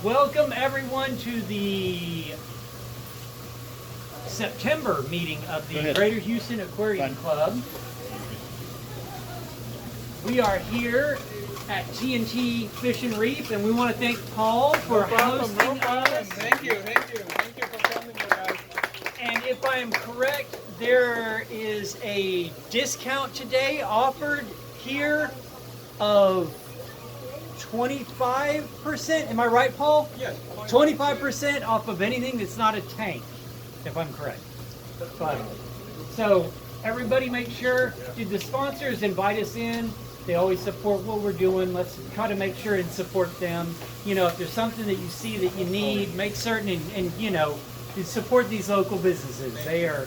Welcome everyone to the September meeting of the Greater Houston Aquarium Club. We are here at G&T Fish and Reef, and we want to thank Paul for hosting us. Thank you for coming, guys. And if I am correct, there is a discount today offered here of 25%. Am I right, Paul? Yes. 25% off of anything that's not a tank, if I'm correct. But, so everybody make sure, the sponsors invite us in. They always support what we're doing. Let's try to make sure and support them. You know, if there's something that you see that you need, make certain and you know, you support these local businesses. They are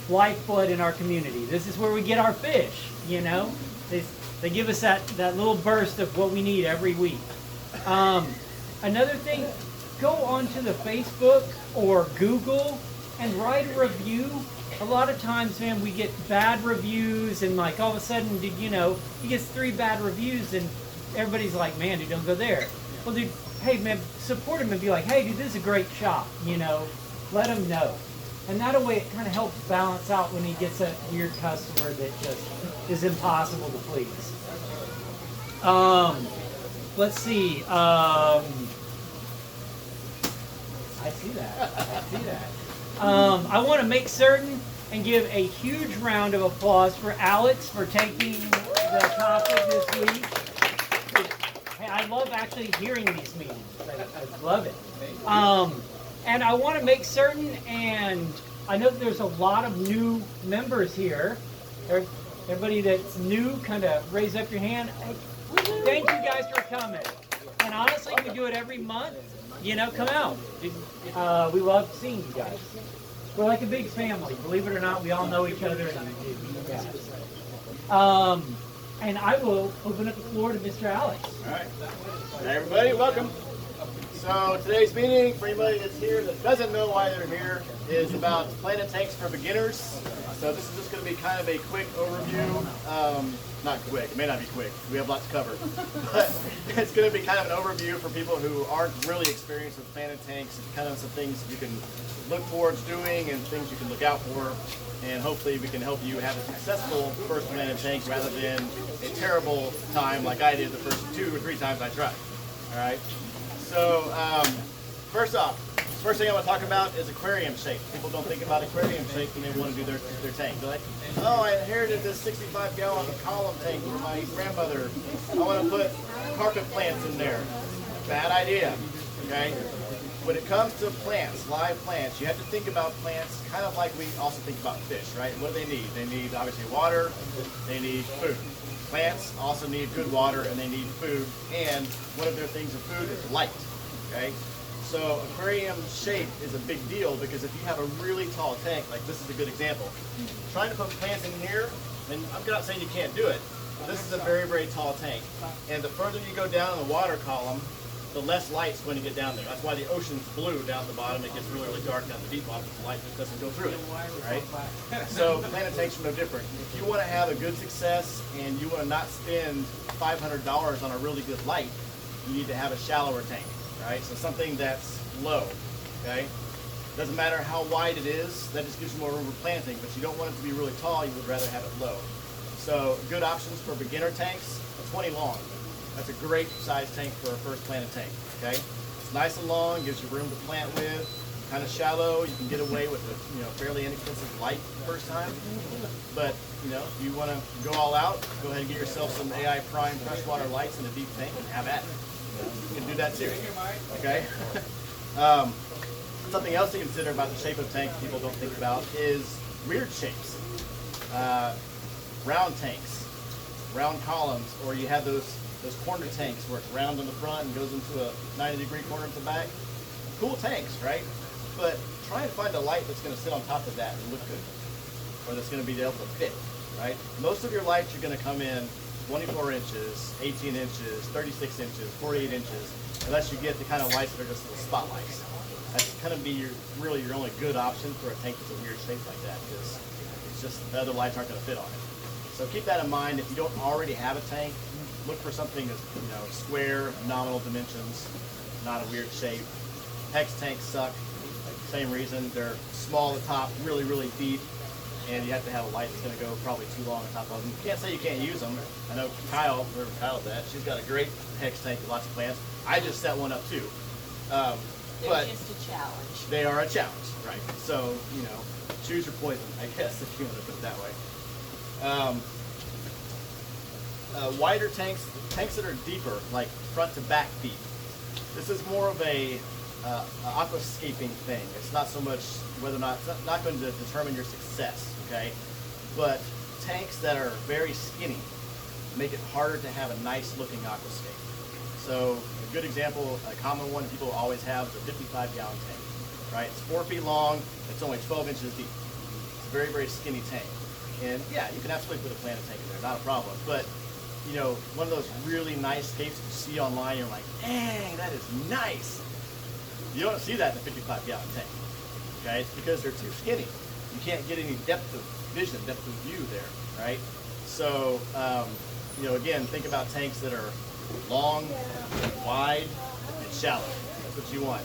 lifeblood in our community. This is where we get our fish, you know. They give us that little burst of what we need every week. Another thing, go onto the Facebook or Google and write a review. A lot of times, man, we get bad reviews, and like all of a sudden, dude, you know, he gets 3 bad reviews, and everybody's like, man, dude, don't go there. Well, dude, hey, man, support him and be like, hey, dude, this is a great shop, you know, let him know. And that way it kind of helps balance out when he gets a weird customer that just is impossible to please. Let's see. I see that. I want to make certain and give a huge round of applause for Alex for taking the topic this week. Hey, I love actually hearing these meetings. I love it. And I want to make certain, and I know that there's a lot of new members here. Everybody that's new, kind of raise up your hand. Thank you guys for coming. And honestly, we do it every month. You know, come out. We love seeing you guys. We're like a big family. Believe it or not, we all know each other. And I will open up the floor to Mr. Alex. All right. Hey, everybody, welcome. So today's meeting, for anybody that's here that doesn't know why they're here, is about planet tanks for beginners. So this is just going to be kind of a quick overview. Not quick, it may not be quick, we have lots to cover. But it's going to be kind of an overview for people who aren't really experienced with planet tanks, and kind of some things you can look towards doing and things you can look out for. And hopefully we can help you have a successful first planet tank rather than a terrible time like I did the first 2 or 3 times I tried. All right. So first off, first thing I want to talk about is aquarium shape. People don't think about aquarium shape when they want to do their tank. They're like, oh, I inherited this 65-gallon column tank from my grandmother. I want to put carpet plants in there. Bad idea, okay? When it comes to plants, live plants, you have to think about plants kind of like we also think about fish, right? What do they need? They need, obviously, water. They need food. Plants also need good water, and they need food. And one of their things of food is light, okay? So aquarium shape is a big deal because if you have a really tall tank, like this is a good example, trying to put plants in here, and I'm not saying you can't do it, but this is a very, very tall tank. And the further you go down in the water column, the less light's going to get down there. That's why the ocean's blue down the bottom. It gets really, really dark down the deep bottom because the light just doesn't go through it, right? So planet tanks are no different. If you want to have a good success and you want to not spend $500 on a really good light, you need to have a shallower tank. Right? So something that's low, okay? Doesn't matter how wide it is, that just gives you more room for planting, but you don't want it to be really tall, you would rather have it low. So good options for beginner tanks, a 20 long. That's a great size tank for a first planted tank, okay? It's nice and long, gives you room to plant with, kind of shallow, you can get away with a fairly inexpensive light the first time. But, if you want to go all out, go ahead and get yourself some AI Prime freshwater lights in a deep tank and have at it. You can do that too, okay? Something else to consider about the shape of tanks people don't think about is weird shapes. Round tanks, round columns, or you have those corner tanks where it's round on the front and goes into a 90-degree corner at the back. Cool tanks, right? But try and find a light that's going to sit on top of that and look good, or that's going to be able to fit, right? Most of your lights are going to come in 24 inches, 18 inches, 36 inches, 48 inches, unless you get the kind of lights that are just little spotlights. That's kind of be really your only good option for a tank that's a weird shape like that, because it's just the other lights aren't going to fit on it. So keep that in mind. If you don't already have a tank, look for something that's square, nominal dimensions. not a weird shape. Hex tanks suck. Same reason. They're small at the top, really, really deep, and you have to have a light that's going to go probably too long on top of them. You can't say you can't use them. I know Kyle, wherever Kyle's at, she's got a great hex tank with lots of plants. I just set one up too. They're just a challenge. They are a challenge, right? So, you know, choose your poison, I guess, if you want to put it that way. Wider tanks that are deeper, like front to back deep. This is more of a aquascaping thing. It's not so much whether or not, it's not going to determine your success, okay? But tanks that are very skinny make it harder to have a nice looking aquascape. So a good example, a common one people always have is a 55-gallon tank, right? It's 4 feet long, it's only 12 inches deep. It's a very, very skinny tank. And yeah, you can absolutely put a planted tank in there, not a problem. But you know, one of those really nice scapes you see online, you're like, dang, that is nice. You don't see that in a 55-gallon tank, okay? It's because they're too skinny. You can't get any depth of vision, depth of view there, right? So, you know, again, think about tanks that are long, wide, and shallow. That's what you want.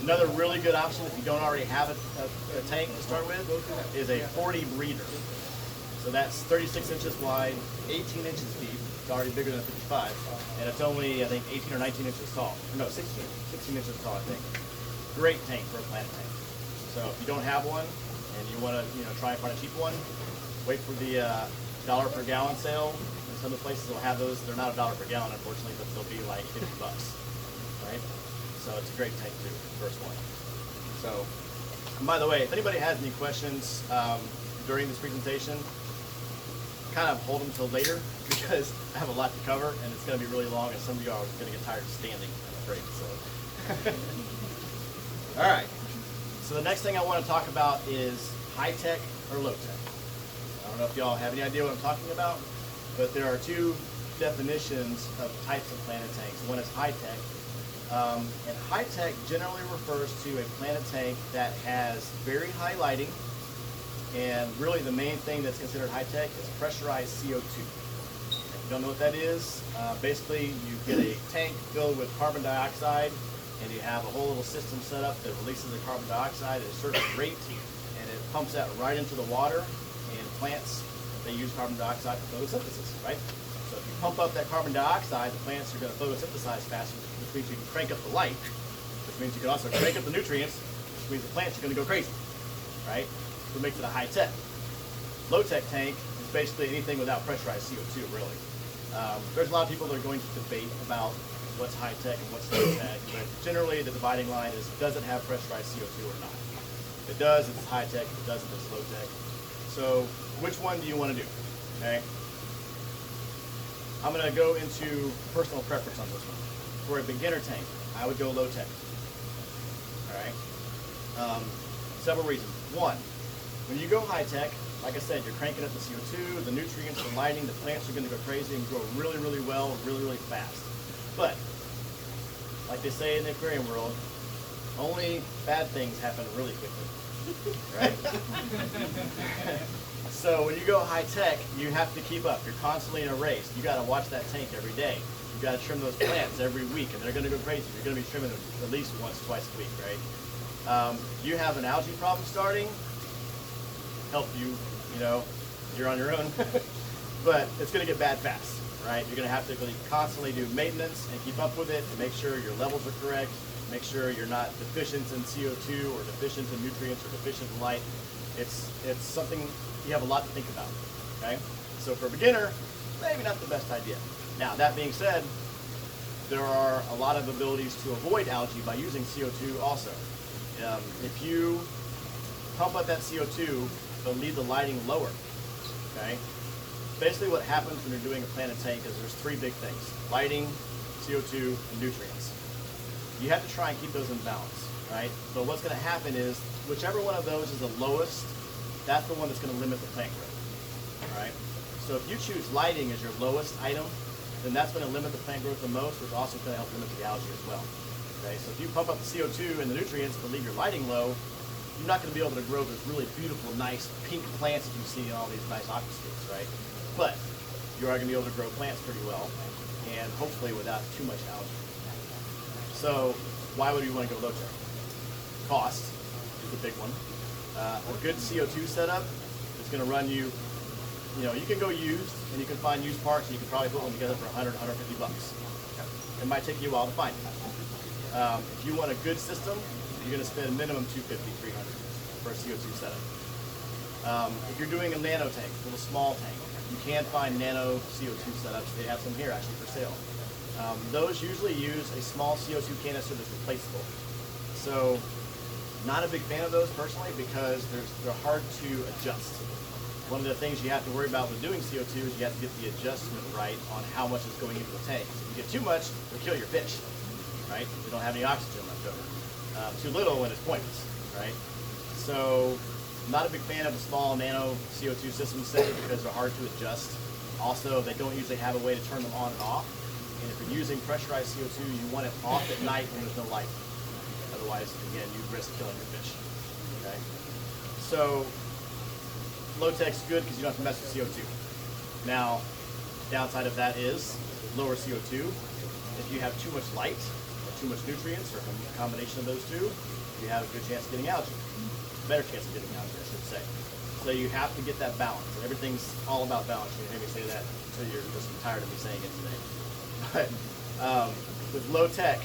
Another really good option, if you don't already have a tank to start with, is a 40 breeder. So that's 36 inches wide, 18 inches deep. It's already bigger than a 55, and it's only, I think, 18 or 19 inches tall. No, 16 inches tall, I think. Great tank for a planted tank. So if you don't have one and you want to, you know, try and find a cheap one, wait for the $1 per gallon sale. And some of the places will have those. They're not $1 per gallon, unfortunately, but they'll be like 50 bucks, right? So it's a great tank too, first one. So, and by the way, if anybody has any questions during this presentation, kind of hold them till later because I have a lot to cover and it's going to be really long and some of you are going to get tired of standing, I'm afraid. So, all right. So the next thing I want to talk about is high tech or low tech. I don't know if y'all have any idea what I'm talking about, but there are two definitions of types of planted tanks. One is high tech, and high tech generally refers to a planted tank that has very high lighting. And really the main thing that's considered high-tech is pressurized CO2. If you don't know what that is, basically you get a tank filled with carbon dioxide and you have a whole little system set up that releases the carbon dioxide at a certain rate and it pumps that right into the water. And plants, they use carbon dioxide for photosynthesis, right? So if you pump up that carbon dioxide, the plants are going to photosynthesize faster, which means you can crank up the light, which means you can also crank up the nutrients, which means the plants are going to go crazy, right? What makes it a high-tech. Low-tech tank is basically anything without pressurized CO2, really. There's a lot of people that are going to debate about what's high-tech and what's low-tech, but generally the dividing line is, does it have pressurized CO2 or not? If it does, it's high-tech. If it doesn't, it's low-tech. So which one do you want to do, okay? I'm going to go into personal preference on this one. For a beginner tank, I would go low-tech, all right? Several reasons. One, when you go high-tech, like I said, you're cranking up the CO2, the nutrients, the lighting, the plants are going to go crazy and grow really, really well, really, really fast. But, like they say in the aquarium world, only bad things happen really quickly, right? So when you go high-tech, you have to keep up. You're constantly in a race. You got to watch that tank every day. You got to trim those plants every week, and they're going to go crazy. You're going to be trimming them at least once, twice a week, right? You have an algae problem starting, help you, you know, you're on your own, but it's going to get bad fast, right? You're going to have to really constantly do maintenance and keep up with it and make sure your levels are correct, make sure you're not deficient in CO2 or deficient in nutrients or deficient in light. It's something you have a lot to think about, okay? So for a beginner, maybe not the best idea. Now, that being said, there are a lot of abilities to avoid algae by using CO2 also. If you pump up that CO2, but leave the lighting lower, okay? Basically what happens when you're doing a planted tank is there's three big things: lighting, CO2, and nutrients. You have to try and keep those in balance, right? But what's going to happen is whichever one of those is the lowest, that's the one that's going to limit the plant growth, all right? So if you choose lighting as your lowest item, then that's going to limit the plant growth the most, which also going to help limit the algae as well. Okay, so if you pump up the CO2 and the nutrients but leave your lighting low, you're not going to be able to grow those really beautiful, nice pink plants that you see in all these nice aquascapes, right? But you are going to be able to grow plants pretty well, and hopefully without too much algae. So why would you want to go low tech? Cost is the big one. A good CO2 setup is going to run you, you can go used and you can find used parts and you can probably put one together for 100, 150 bucks. It might take you a while to find it. If you want a good system, you're going to spend minimum $250, $300 for a CO2 setup. If you're doing a nano tank, a little small tank, you can find nano CO2 setups. They have some here actually for sale. Those usually use a small CO2 canister that's replaceable. So, not a big fan of those personally because they're hard to adjust. One of the things you have to worry about with doing CO2 is you have to get the adjustment right on how much is going into the tank. If you get too much, it'll kill your fish, right? You don't have any oxygen left over. Too little and it's pointless, right? So, not a big fan of the small nano CO2 systems simply because they're hard to adjust. Also, they don't usually have a way to turn them on and off. And if you're using pressurized CO2, you want it off at night when there's no light. Otherwise, again, you risk killing your fish. Okay? So, low tech's good because you don't have to mess with CO2. Now, downside of that is lower CO2. If you have too much light or too much nutrients or a combination of those two, you have a good chance of getting algae. Better chance of getting algae, I should say. So you have to get that balance. And everything's all about balance. You hear me say that until you're just tired of me saying it today. But with low tech,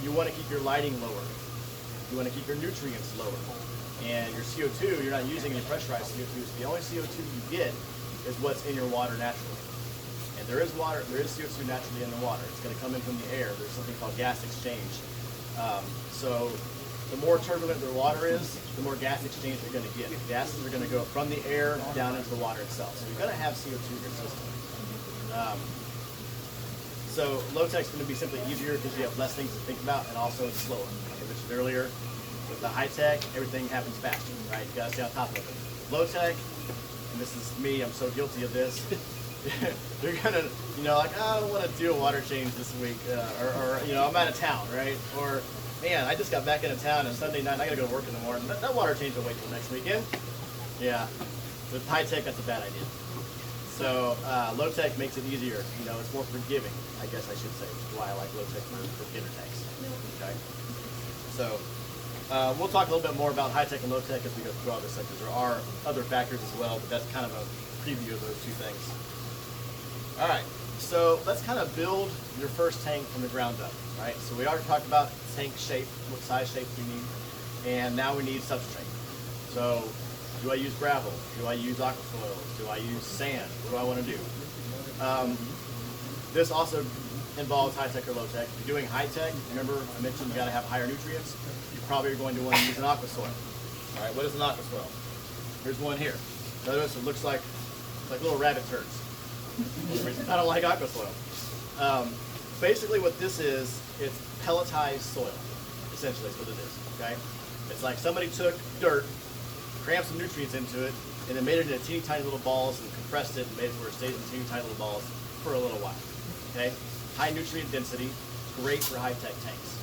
you want to keep your lighting lower. You want to keep your nutrients lower. And your CO2, you're not using any pressurized CO2. So the only CO2 you get is what's in your water naturally. And there is CO2 naturally in the water. It's going to come in from the air. There's something called gas exchange. So the more turbulent the water is, the more gas exchange you're going to get. Gases are going to go from the air down into the water itself. So you're going to have CO2 in your system. So low tech's going to be simply easier because you have less things to think about and also it's slower. Like I mentioned earlier, with the high tech, everything happens faster, right? You got to stay on top of it. Low tech, and this is me, I'm so guilty of this. You're gonna, like, oh, I don't want to do a water change this week, or I'm out of town, right? Or, man, I just got back into town and Sunday night I gotta go to work in the morning. That water change will wait till next weekend. Yeah, with high tech, that's a bad idea. So low tech makes it easier. It's more forgiving, I guess I should say, which is why I like low tech for beginner tanks. Okay. So we'll talk a little bit more about high tech and low tech as we go through all this sectors. There are other factors as well, but that's kind of a preview of those two things. All right. So let's kind of build your first tank from the ground up, right? So we already talked about tank shape, what size shape we need, and now we need substrate. So do I use gravel? Do I use aquasoils? Do I use sand? What do I want to do? This also involves high tech or low tech. If you're doing high tech, remember I mentioned you got to have higher nutrients. You probably are going to want to use an aquasoil. All right, what is an aquasoil? Here's one here. Notice it looks like little rabbit turds. I don't like aquasoil. Basically, what this is, it's pelletized soil. Essentially, is what it is. Okay, it's like somebody took dirt, crammed some nutrients into it, and then made it into teeny tiny little balls and compressed it and made it where it stays in teeny tiny little balls for a little while. Okay? High nutrient density, great for high-tech tanks.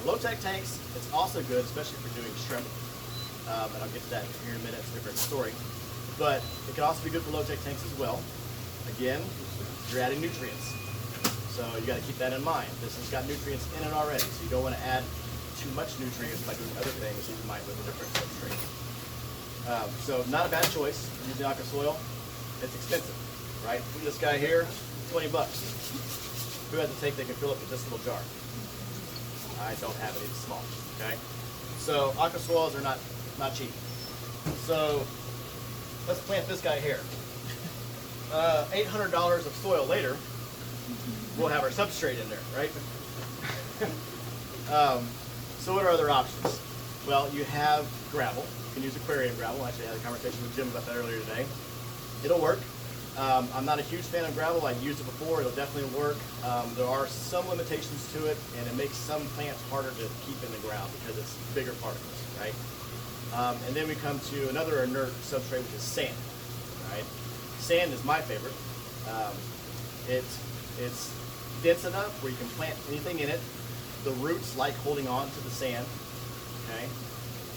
Low-tech tanks, it's also good, especially for doing shrimp. And I'll get to that here in a minute, it's a different story. But it can also be good for low-tech tanks as well. Again, you're adding nutrients. So you got to keep that in mind. This has got nutrients in it already, so you don't want to add too much nutrients by doing other things that you might with a different substrate. So not a bad choice using aquasoil. It's expensive, right? This guy here, 20 bucks. Who has a tank they can fill up with this little jar? I don't have any small, okay? So aquasoils are not cheap. So let's plant this guy here. $800 of soil later, we'll have our substrate in there, right? So what are other options? Well, you have gravel. You can use aquarium gravel. Actually, I had a conversation with Jim about that earlier today. It'll work. I'm not a huge fan of gravel. I've used it before. It'll definitely work. There are some limitations to it, and it makes some plants harder to keep in the ground because it's bigger particles, right? And then we come to another inert substrate, which is sand, right? Sand is my favorite. It's dense enough where you can plant anything in it. The roots like holding on to the sand, okay?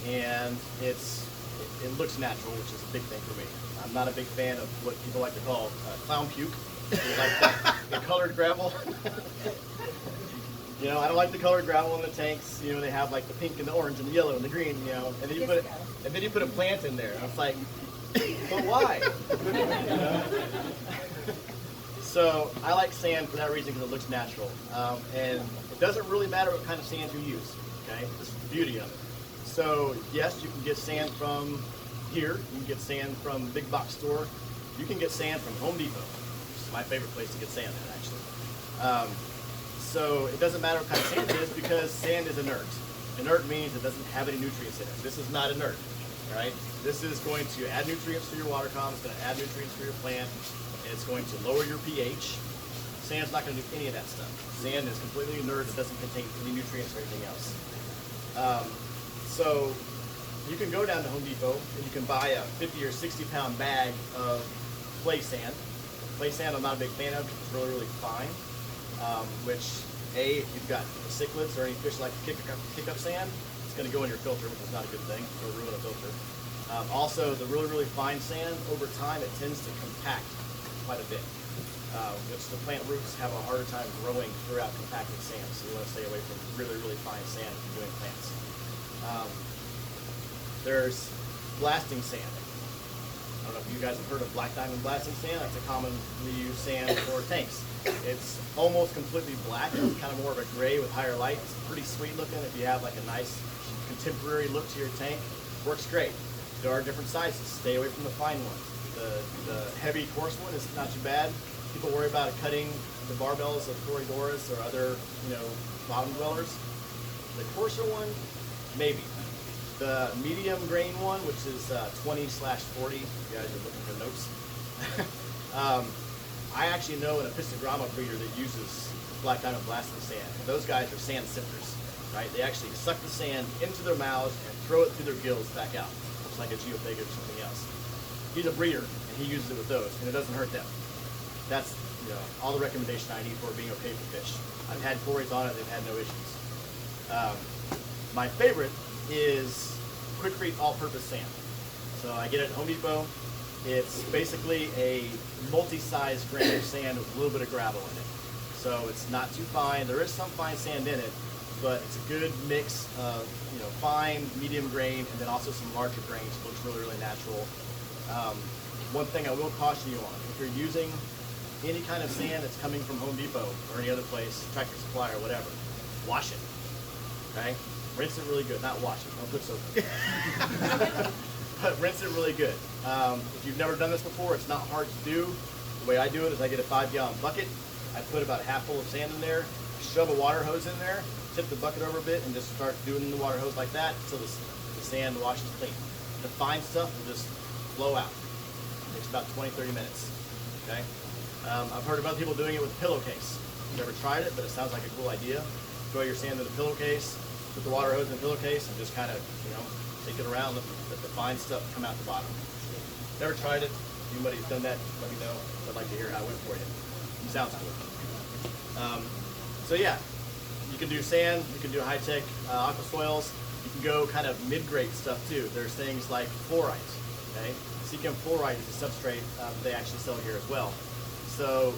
And it looks natural, which is a big thing for me. I'm not a big fan of what people like to call clown puke, like the colored gravel. You know, I don't like the colored gravel in the tanks. You know, they have like the pink and the orange and the yellow and the green. You know, and then you put a plant in there. And it's like, but why? You know? So I like sand for that reason because it looks natural, and it doesn't really matter what kind of sand you use. Okay, this is the beauty of it. So yes, you can get sand from here. You can get sand from the big box store. You can get sand from Home Depot, which is my favorite place to get sand at, actually. So it doesn't matter what kind of sand it is because sand is inert. Inert means it doesn't have any nutrients in it. This is not inert, right? This is going to add nutrients to your water column. It's going to add nutrients for your plant. It's going to lower your pH. Sand's not going to do any of that stuff. Sand is completely inert. It doesn't contain any nutrients or anything else. So you can go down to Home Depot and you can buy a 50 or 60 pound bag of clay sand. Clay sand I'm not a big fan of because it's really, really fine. Which, if you've got cichlids or any fish like kick up sand, it's going to go in your filter, which is not a good thing. It'll ruin a filter. Also, the really, really fine sand, over time, it tends to compact quite a bit, which the plant roots have a harder time growing throughout compacted sand. So you want to stay away from really, really fine sand if you're doing plants. There's blasting sand. I don't know if you guys have heard of black diamond blasting sand. That's a commonly used sand for tanks. It's almost completely black. It's kind of more of a gray with higher light. It's pretty sweet looking if you have like a nice contemporary look to your tank. Works great. There are different sizes. Stay away from the fine ones. The heavy coarse one is not too bad. People worry about cutting the barbells of Corridoras or other, bottom dwellers. The coarser one, maybe. The medium grain one, which is 20/40. You guys are looking for notes. I actually know an Epistogramma breeder that uses black diamond blasting sand. And those guys are sand sifters, right? They actually suck the sand into their mouths and throw it through their gills back out. Looks like a geophaga or something else. He's a breeder, and he uses it with those, and it doesn't hurt them. That's all the recommendation I need for being okay for fish. I've had quarries on it; they've had no issues. My favorite is Quikrete all-purpose sand. So I get it at Home Depot. It's basically a multi-size grain of sand with a little bit of gravel in it. So it's not too fine. There is some fine sand in it, but it's a good mix of fine, medium grain, and then also some larger grains. It looks really, really natural. One thing I will caution you on: if you're using any kind of sand that's coming from Home Depot or any other place, Tractor Supply or whatever, wash it. Okay? Rinse it really good. Not wash it. Don't put soap in it. But rinse it really good. If you've never done this before, it's not hard to do. The way I do it is I get a 5-gallon bucket. I put about half full of sand in there, shove a water hose in there, tip the bucket over a bit, and just start doing the water hose like that until the sand washes clean. The fine stuff will just flow out. It takes about 20-30 minutes. Okay? I've heard of other people doing it with a pillowcase. I've never tried it, but it sounds like a cool idea. Throw your sand in the pillowcase, put the water hose in the pillowcase, and just kind of, take it around, let the fine stuff come out the bottom. Never tried it. If anybody's done that, let me know. I'd like to hear how it went for you. It sounds cool. So yeah, you can do sand, you can do high-tech aqua soils. You can go kind of mid-grade stuff too. There's things like fluorite. Okay, Seachem fluorite is a substrate they actually sell here as well. So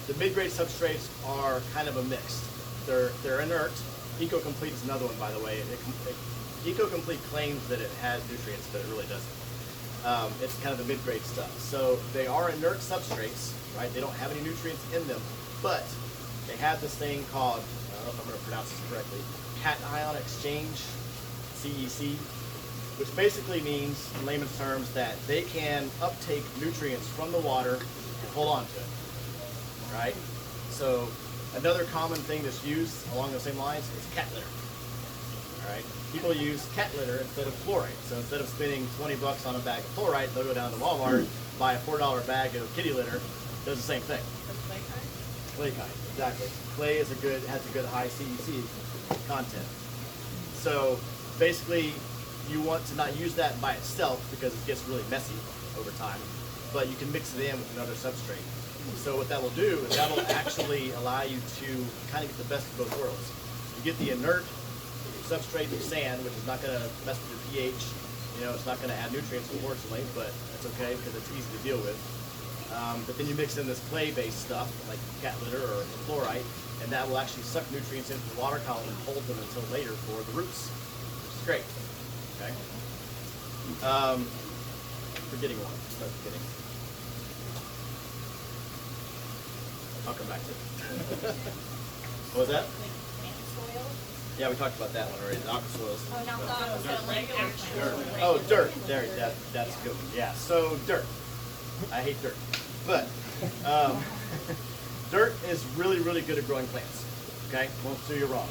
the mid-grade substrates are kind of a mix. They're inert. EcoComplete is another one, by the way. EcoComplete claims that it has nutrients, but it really doesn't. It's kind of the mid-grade stuff. So they are inert substrates, right? They don't have any nutrients in them, but they have this thing called, I don't know if I'm going to pronounce this correctly, cation exchange, CEC, which basically means, in layman's terms, that they can uptake nutrients from the water and hold on to it, right? So another common thing that's used along the same lines is cat litter. All right, people use cat litter instead of fluorite. So instead of spending $20 on a bag of fluorite, they'll go down to Walmart, buy a $4 bag of kitty litter. Does the same thing. Clay kind, exactly. Clay has a good high CEC content. So basically, you want to not use that by itself because it gets really messy over time, but you can mix it in with another substrate. So what that will do is that will actually allow you to kind of get the best of both worlds. You get the inert substrate of sand, which is not going to mess with your pH. It's not going to add nutrients, unfortunately, but that's okay because it's easy to deal with. But then you mix in this clay-based stuff, like cat litter or chlorite, and that will actually suck nutrients into the water column and hold them until later for the roots, which is great. Okay. Forgetting one. No, forgetting. I'll come back to it. What was that? Like plant soil? Yeah, we talked about that one already, the aqua soils. Oh, not the aqua, regular soil. Oh, dirt. There, that's good. Yeah, so dirt. I hate dirt. But dirt is really, really good at growing plants. Okay? Won't do you wrong.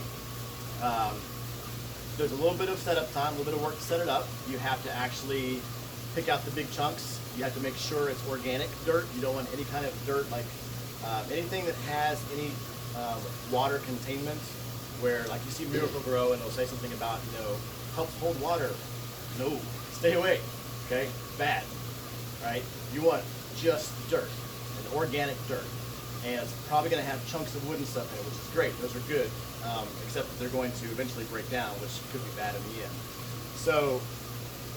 There's a little bit of setup time, a little bit of work to set it up. You have to actually pick out the big chunks. You have to make sure it's organic dirt. You don't want any kind of dirt like anything that has any water containment, where like you see Miracle Grow and it'll say something about, helps hold water. No, stay away. Okay? Bad. Right? You want just dirt, an organic dirt. And it's probably going to have chunks of wood and stuff in it, which is great. Those are good, except that they're going to eventually break down, which could be bad in the end. So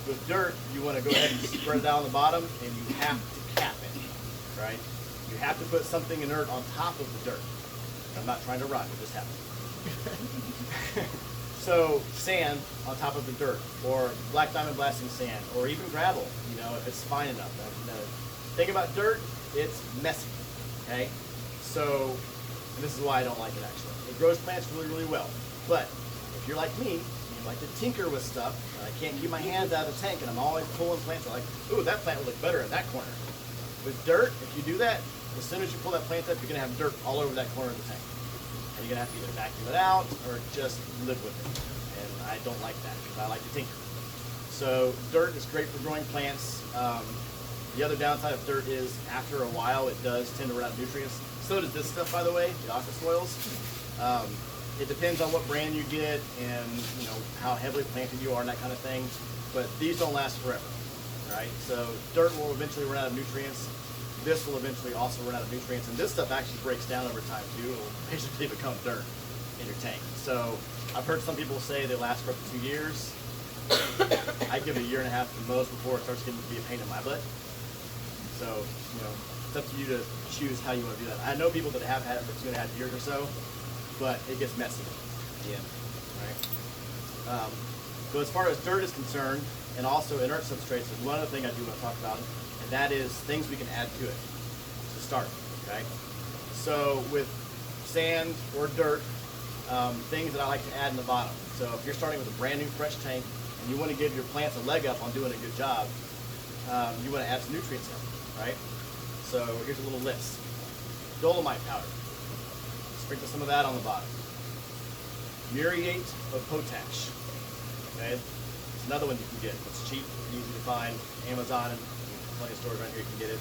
with dirt, you want to go ahead and spread it out on the bottom, and you have to cap it, right? You have to put something inert on top of the dirt. I'm not trying to rhyme, it just happened. So sand on top of the dirt, or black diamond blasting sand, or even gravel, if it's fine enough. The thing about dirt, it's messy, okay? So, and this is why I don't like it actually. It grows plants really, really well. But if you're like me, you like to tinker with stuff, and I can't keep my hands out of the tank, and I'm always pulling plants. I'm like, ooh, that plant would look better in that corner. With dirt, if you do that, as soon as you pull that plant up, you're gonna have dirt all over that corner of the tank. And you're gonna have to either vacuum it out or just live with it. And I don't like that because I like to tinker. So dirt is great for growing plants. The other downside of dirt is after a while it does tend to run out of nutrients. So does this stuff, by the way, the aqua soils. It depends on what brand you get and how heavily planted you are and that kind of thing. But these don't last forever, right? So dirt will eventually run out of nutrients. This will eventually also run out of nutrients, and this stuff actually breaks down over time too. It will basically become dirt in your tank. So I've heard some people say they last for up to 2 years. I give it a year and a half at the most before it starts getting to be a pain in my butt. So, it's up to you to choose how you want to do that. I know people that have had it for 2.5 years or so, but it gets messy at the end, right? So as far as dirt is concerned, and also inert substrates, there's one other thing I do want to talk about, and that is things we can add to it to start, okay? So with sand or dirt, things that I like to add in the bottom. So if you're starting with a brand new fresh tank, and you want to give your plants a leg up on doing a good job, you want to add some nutrients in, right? So here's a little list. Dolomite powder. Sprinkle some of that on the bottom. Muriate of potash. Okay? It's another one you can get. It's cheap, easy to find. Amazon and plenty of stores around here you can get it.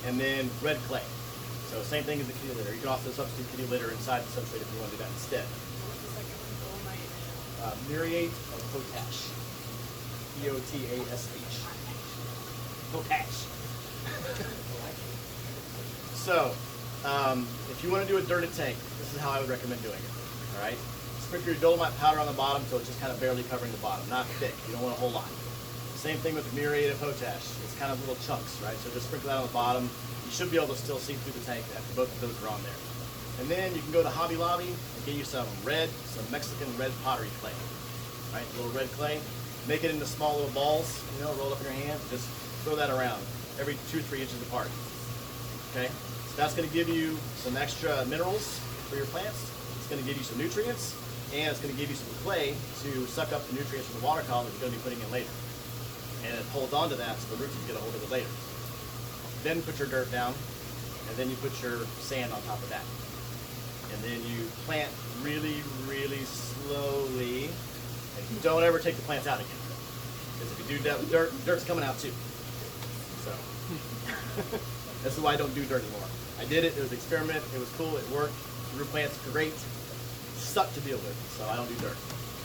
And then red clay. So same thing as the kitty litter. You can also substitute kitty litter inside the substrate if you want to do that instead. Muriate of potash. Potash. Potash. So, if you want to do a dirted tank, this is how I would recommend doing it. All right, sprinkle your dolomite powder on the bottom so it's just kind of barely covering the bottom, not thick. You don't want a whole lot. Same thing with the muriate of potash. It's kind of little chunks, right? So just sprinkle that on the bottom. You should be able to still see through the tank after both of those are on there. And then you can go to Hobby Lobby and get you some Mexican red pottery clay. Right, a little red clay. Make it into small little balls, roll up in your hand. Just throw that around every 2 or 3 inches apart. Okay, so that's going to give you some extra minerals for your plants. It's going to give you some nutrients, and it's going to give you some clay to suck up the nutrients from the water column that you're going to be putting in later. And it holds on to that so the roots can get a hold of it later. Then put your dirt down, and then you put your sand on top of that. And then you plant really, really slowly. And don't ever take the plants out again. Because if you do that with dirt, dirt's coming out too. So, this is why I don't do dirt anymore. I did it, it was an experiment, it was cool, it worked, grew plants great, sucked to deal with, so I don't do dirt.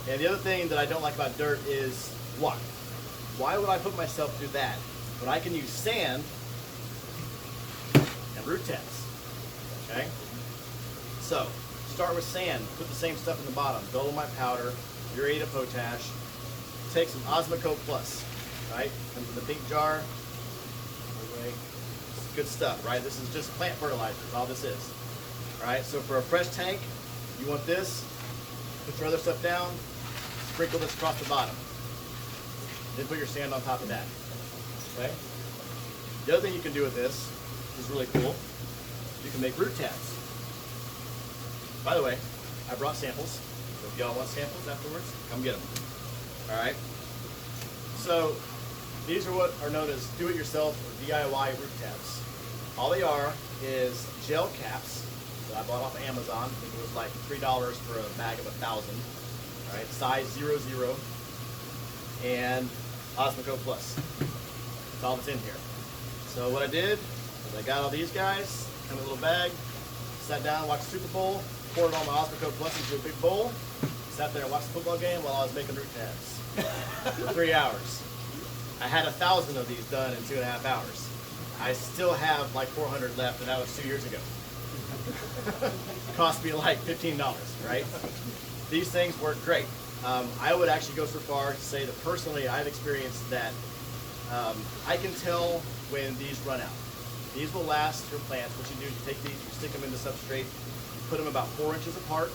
And the other thing that I don't like about dirt is water. Why would I put myself through that when I can use sand and root tabs? Okay? So, start with sand, put the same stuff in the bottom, dolomite powder, muriate of potash, take some Osmocote Plus, right? Comes in the pink jar. good stuff, right? This is just plant fertilizer, is all this is. All right, so for a fresh tank, you want this, put your other stuff down, sprinkle this across the bottom. Then put your sand on top of that, okay? The other thing you can do with this is really cool. You can make root tabs. By the way, I brought samples. So if y'all want samples afterwards, come get them. All right. So these are what are known as do-it-yourself or DIY root tabs. All they are is gel caps that I bought off of Amazon. I think it was like $3 for a bag of 1,000. All right, size 00, and Osmoco Plus. That's all that's in here. So what I did is I got all these guys, come in a little bag, sat down, watched Super Bowl, poured all my Osmoco Plus into a big bowl, sat there and watched the football game while I was making root tabs for 3 hours. I had 1,000 of these done in 2.5 hours. I still have like 400 left, and that was 2 years ago. Cost me like $15, right? These things work great. I would actually go so far to say that personally I've experienced that I can tell when these run out. These will last your plants. What you do is you take these, you stick them into substrate, you put them about 4 inches apart.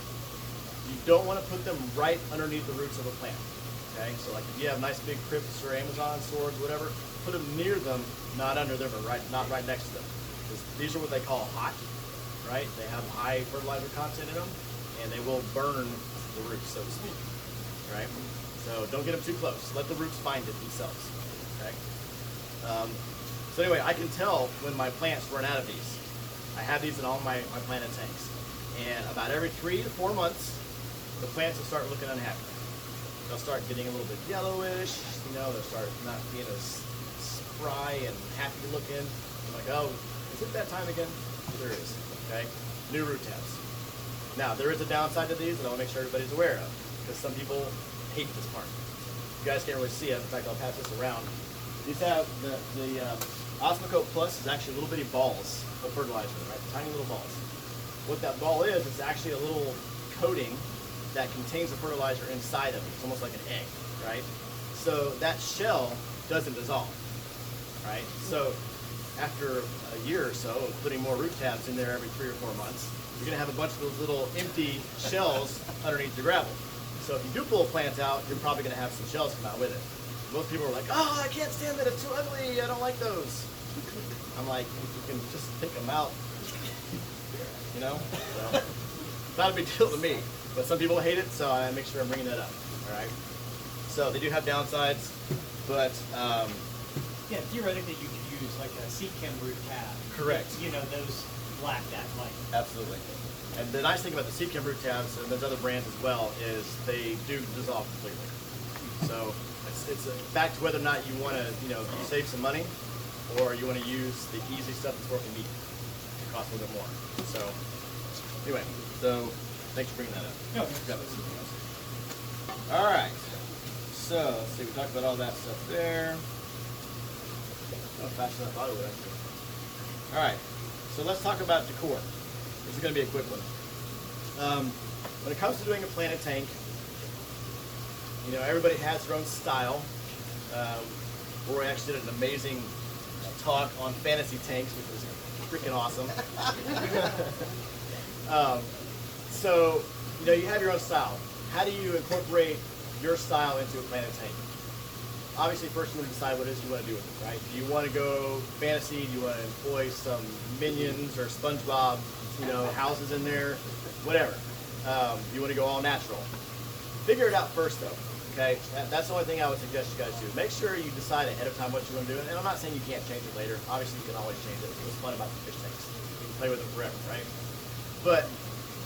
You don't want to put them right underneath the roots of a plant. Okay, so like if you have nice big crypts or Amazon swords, whatever, put them near them, not under them, or not right next to them. Because these are what they call hot, right? They have high fertilizer content in them, and they will burn the roots, so to speak, right? So don't get them too close. Let the roots find it themselves, okay? So anyway, I can tell when my plants run out of these. I have these in all my planted tanks. And about every 3 to 4 months, the plants will start looking unhappy. They'll start getting a little bit yellowish, they'll start not being as spry and happy looking. I'm like, oh, is it that time again? There is, okay? New root tabs. Now, there is a downside to these that I want to make sure everybody's aware of, because some people hate this part. You guys can't really see it. In fact, I'll pass this around. These have the Osmoco Plus is actually little bitty balls of fertilizer, right? Tiny little balls. What that ball is, it's actually a little coating that contains the fertilizer inside of it. It's almost like an egg, right? So that shell doesn't dissolve, right? So after a year or so of putting more root tabs in there every 3 or 4 months, you're gonna have a bunch of those little empty shells underneath the gravel. So if you do pull a plant out, you're probably gonna have some shells come out with it. Most people are like, oh, I can't stand that, it's too ugly, I don't like those. I'm like, you can just take them out, So, not a big deal to me. But some people hate it, so I make sure I'm bringing that up. All right. So they do have downsides, but Yeah, theoretically you could use like a Seachem root tab. correct. Those black that light. Absolutely. And the nice thing about the Seachem root tabs and those other brands as well is they do dissolve completely. So it's back to whether or not you want to save some money, or you want to use the easy stuff that's working meat. It costs a little bit more. So anyway, thanks for bringing that up. No. All right. So let's see. We talked about all that stuff there. Oh, faster than I thought it would. Actually. All right. So let's talk about decor. This is going to be a quick one. When it comes to doing a planted tank, everybody has their own style. Roy actually did an amazing talk on fantasy tanks, which was freaking awesome. So, you have your own style. How do you incorporate your style into a planted tank? Obviously, first you want to decide what it is you want to do with it, right? Do you want to go fantasy? Do you want to employ some Minions or SpongeBob, houses in there? Whatever. You want to go all natural. Figure it out first, though, okay? That's the only thing I would suggest you guys do. Make sure you decide ahead of time what you want to do. And I'm not saying you can't change it later. Obviously, you can always change it. It's what's fun about the fish tanks. You can play with them forever, right? But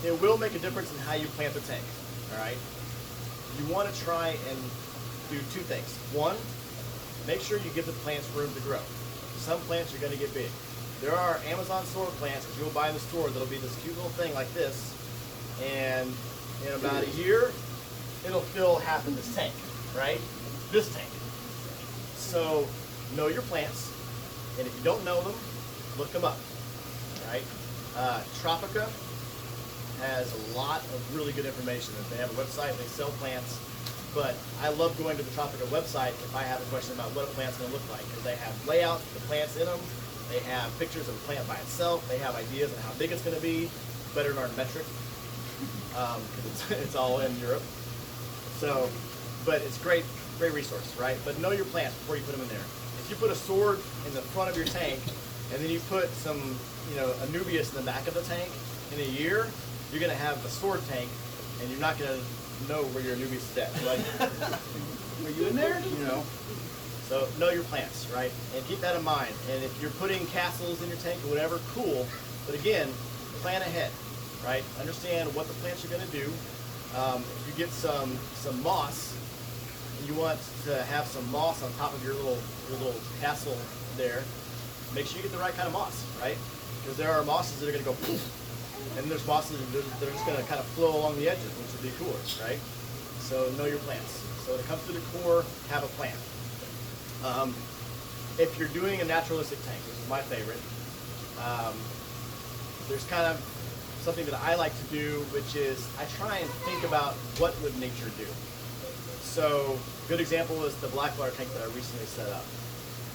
it will make a difference in how you plant the tank, all right? You want to try and do 2 things. One, make sure you give the plants room to grow. Some plants are going to get big. There are Amazon store plants that you'll buy in the store that'll be this cute little thing like this, and in about a year, it'll fill half of this tank, right? This tank. So know your plants, and if you don't know them, look them up, right? Tropica has a lot of really good information. They have a website, they sell plants, but I love going to the Tropica website if I have a question about what a plant's going to look like, because they have layouts with the plants in them, They have pictures of the plant by itself. They have ideas on how big it's going to be. Better than our metric, because it's all in Europe. So, but it's great resource, right? But know your plants before you put them in there. If you put a sword in the front of your tank, and then you put some, Anubias in the back of the tank, in a year, you're going to have a sword tank, and you're not going to know where your Anubias is at. Like, were you in there? So know your plants, right? And keep that in mind. And if you're putting castles in your tank or whatever, cool. But again, plan ahead, right? Understand what the plants are going to do. If you get some moss, and you want to have some moss on top of your little castle there, make sure you get the right kind of moss, right? Because there are mosses that are going to go poof, and there's mosses that are just going to kind of flow along the edges, which would be cooler, right? So know your plants. So when it comes to decor, have a plan. If you're doing a naturalistic tank, which is my favorite, there's kind of something that I like to do, which is I try and think about what would nature do. So a good example is the blackwater tank that I recently set up.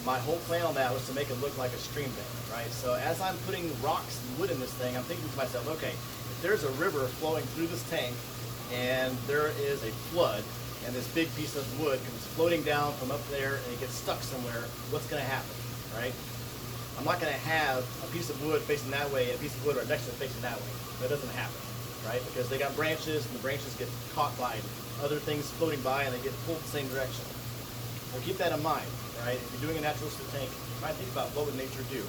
My whole plan on that was to make it look like a stream bank, right? So as I'm putting rocks and wood in this thing, I'm thinking to myself, okay, if there's a river flowing through this tank and there is a flood and this big piece of wood comes floating down from up there and it gets stuck somewhere, what's going to happen, right? I'm not going to have a piece of wood facing that way and a piece of wood right next to it facing that way. That doesn't happen, right? Because they got branches and the branches get caught by other things floating by and they get pulled the same direction. So keep that in mind, right? If you're doing a naturalistic tank, try and think about what would nature do.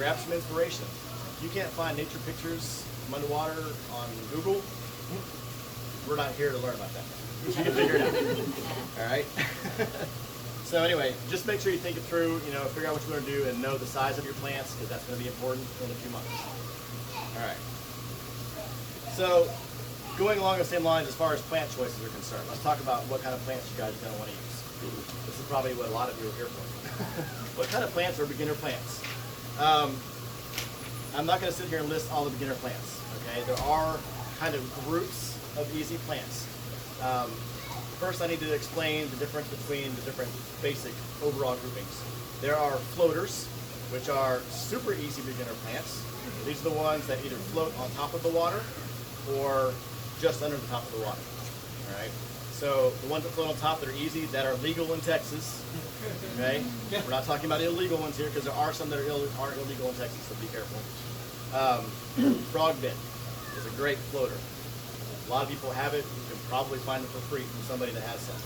Grab some inspiration. If you can't find nature pictures from underwater on Google, we're not here to learn about that. You can figure it out. All right? So anyway, just make sure you think it through, figure out what you want to do and know the size of your plants, because that's going to be important in a few months. All right. So going along the same lines as far as plant choices are concerned, let's talk about what kind of plants you guys are going to want to use. This is probably what a lot of you are here for. What kind of plants are beginner plants? I'm not going to sit here and list all the beginner plants. Okay, there are kind of groups of easy plants. First, I need to explain the difference between the different basic overall groupings. There are floaters, which are super easy beginner plants. These are the ones that either float on top of the water or just under the top of the water. All right. So the ones that float on top that are easy, that are legal in Texas. Okay. We're not talking about illegal ones here, because there are some that are illegal in Texas, so be careful. Frog bit is a great floater. A lot of people have it. You can probably find it for free from somebody that has some.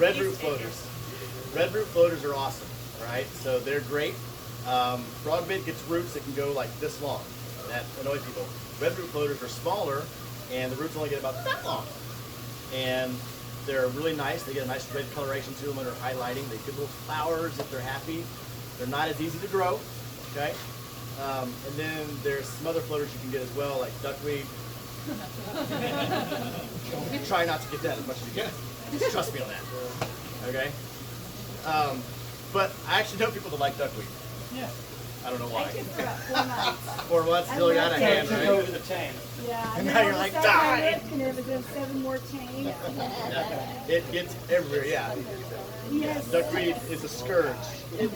Red root floaters. Red root floaters are awesome. All right, so they're great. Frog bit gets roots that can go like this long. That annoys people. Red root floaters are smaller, and the roots only get about that long. And they're really nice. They get a nice red coloration to them under highlighting. They get little flowers if they're happy. They're not as easy to grow. Okay. And then there's some other floaters you can get as well, like duckweed. Try not to get that as much as you can. Just trust me on that. Okay? But I actually know people that like duckweed. Yeah. I don't know why. I did for about 4 months. 4 months, still got a hand, To go right? to the tank. Yeah, And now you're like, die! And there was 7 more chains. It gets everywhere, yeah. Yes. Duckweed is a scourge.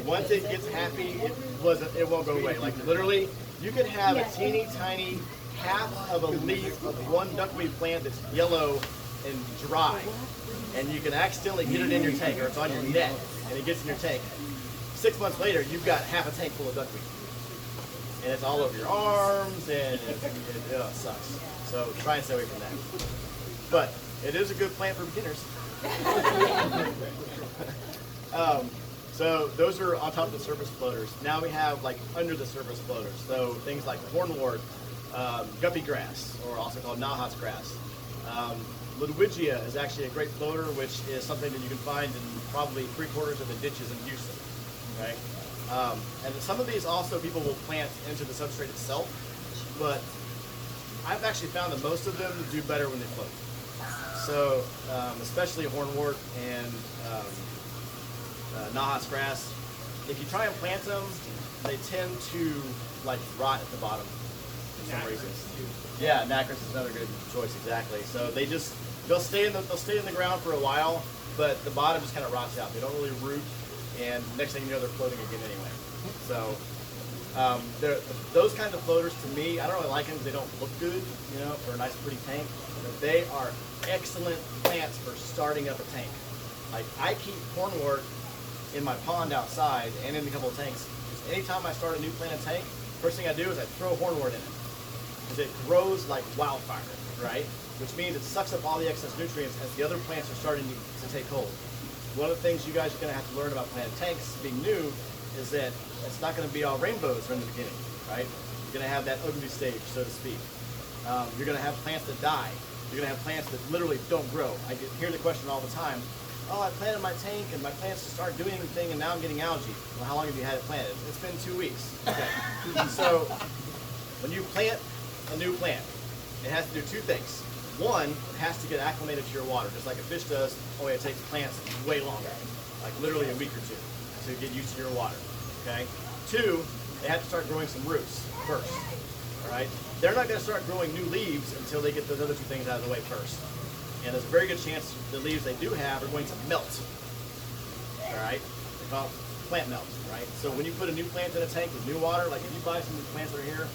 Once it gets happy, it won't go away. Like literally, you could have a teeny tiny half of a leaf of one duckweed plant that's yellow and dry, and you can accidentally get it in your tank, or it's on your net, and it gets in your tank. 6 months later, you've got half a tank full of duckweed, and it's all over your arms, and it sucks. So try and stay away from that. But it is a good plant for beginners. So those are on top of the surface floaters. Now we have like under the surface floaters. So things like hornwort, guppy grass, or also called Nahas grass. Ludwigia is actually a great floater, which is something that you can find in probably 3/4 of the ditches in Houston. Okay, and some of these also people will plant into the substrate itself, but I've actually found that most of them do better when they float. So especially hornwort and Nahas grass, if you try and plant them, they tend to like rot at the bottom for some reason. Yeah, nacris is another good choice, exactly. So they'll stay in the ground for a while, but the bottom just kind of rots out. They don't really root, and next thing you know, they're floating again anyway. So those kind of floaters, to me, I don't really like them because they don't look good, for a nice pretty tank. But they are excellent plants for starting up a tank. Like, I keep hornwort in my pond outside and in a couple of tanks. Just anytime I start a new planted tank, first thing I do is I throw hornwort in it. Because it grows like wildfire, right? Which means it sucks up all the excess nutrients as the other plants are starting to take hold. One of the things you guys are going to have to learn about planted tanks being new is that it's not going to be all rainbows in the beginning, right? You're going to have that ugly stage, so to speak. You're going to have plants that die. You're going to have plants that literally don't grow. I hear the question all the time, oh, I planted my tank and my plants just aren't doing anything and now I'm getting algae. Well, how long have you had it planted? It's been 2 weeks. Okay. So when you plant a new plant, it has to do two things. One, it has to get acclimated to your water, just like a fish does, only it takes plants way longer, like literally a week or two, to get used to your water, okay? Two, they have to start growing some roots first, all right? They're not gonna start growing new leaves until they get those other two things out of the way first. And there's a very good chance the leaves they do have are going to melt, all right? They call it plant melt, right? So when you put a new plant in a tank with new water, like if you buy some new plants that are here,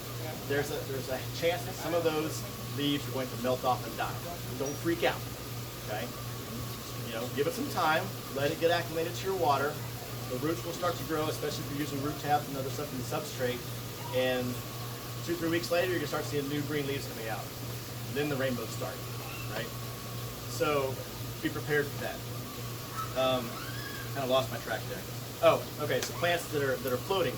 there's a chance that some of those leaves are going to melt off and die. Don't freak out, okay? Give it some time, let it get acclimated to your water. The roots will start to grow, especially if you're using root tabs and other stuff in the substrate. And 2-3 weeks later, you're gonna start seeing new green leaves coming out. Then the rainbows start, right? So be prepared for that. Kind of lost my track there. Oh, okay. So plants that are floating.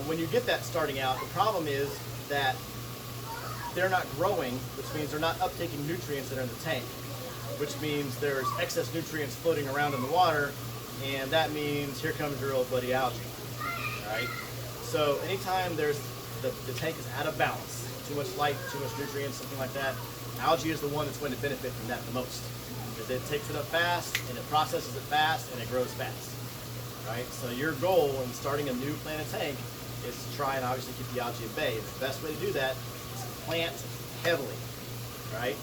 When you get that starting out, the problem is that they're not growing, which means they're not uptaking nutrients that are in the tank, which means there's excess nutrients floating around in the water, and that means here comes your old buddy algae, right? So anytime the tank is out of balance, too much light, too much nutrients, something like that, algae is the one that's going to benefit from that the most. Because it takes it up fast, and it processes it fast, and it grows fast, right? So your goal in starting a new planted tank is to try and obviously keep the algae at bay. The best way to do that is to plant heavily, right?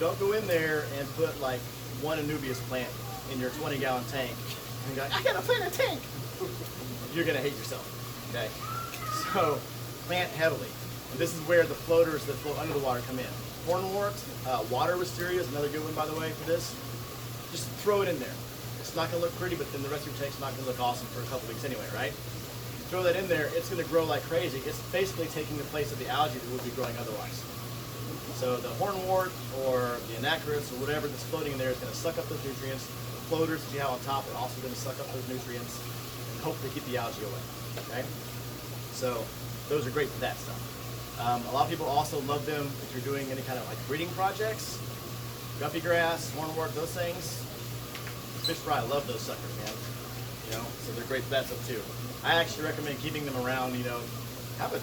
Don't go in there and put like one Anubias plant in your 20-gallon tank and go, I gotta plant a tank. You're gonna hate yourself, okay? So plant heavily. And this is where the floaters that float under the water come in. Hornwort, water wisteria is another good one, by the way, for this. Just throw it in there. It's not gonna look pretty, but then the rest of your tank's not gonna look awesome for a couple weeks anyway, right? Throw that in there, it's gonna grow like crazy. It's basically taking the place of the algae that would be growing otherwise. So the hornwort or the anacarus or whatever that's floating in there is gonna suck up those nutrients. The floaters that you have on top are also gonna suck up those nutrients and hopefully keep the algae away, okay? So those are great for that stuff. A lot of people also love them if you're doing any kind of like breeding projects. Guppy grass, hornwort, those things. Fish fry, I love those suckers, man. So they're great for that stuff too. I actually recommend keeping them around, have a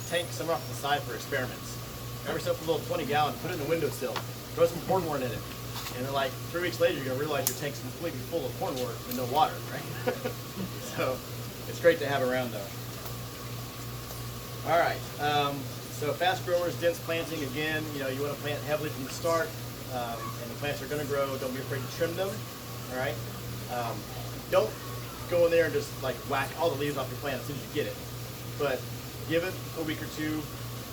tank somewhere off to the side for experiments. Grab yourself a little 20-gallon, put it in the windowsill, throw some hornwort in it. And then like 3 weeks later, you're gonna realize your tank's completely full of hornwort and no water, right? So it's great to have around though. All right, so fast growers, dense planting, again, you wanna plant heavily from the start, and the plants are gonna grow. Don't be afraid to trim them, all right? Don't go in there and just like whack all the leaves off your plant as soon as you get it. But give it a week or two.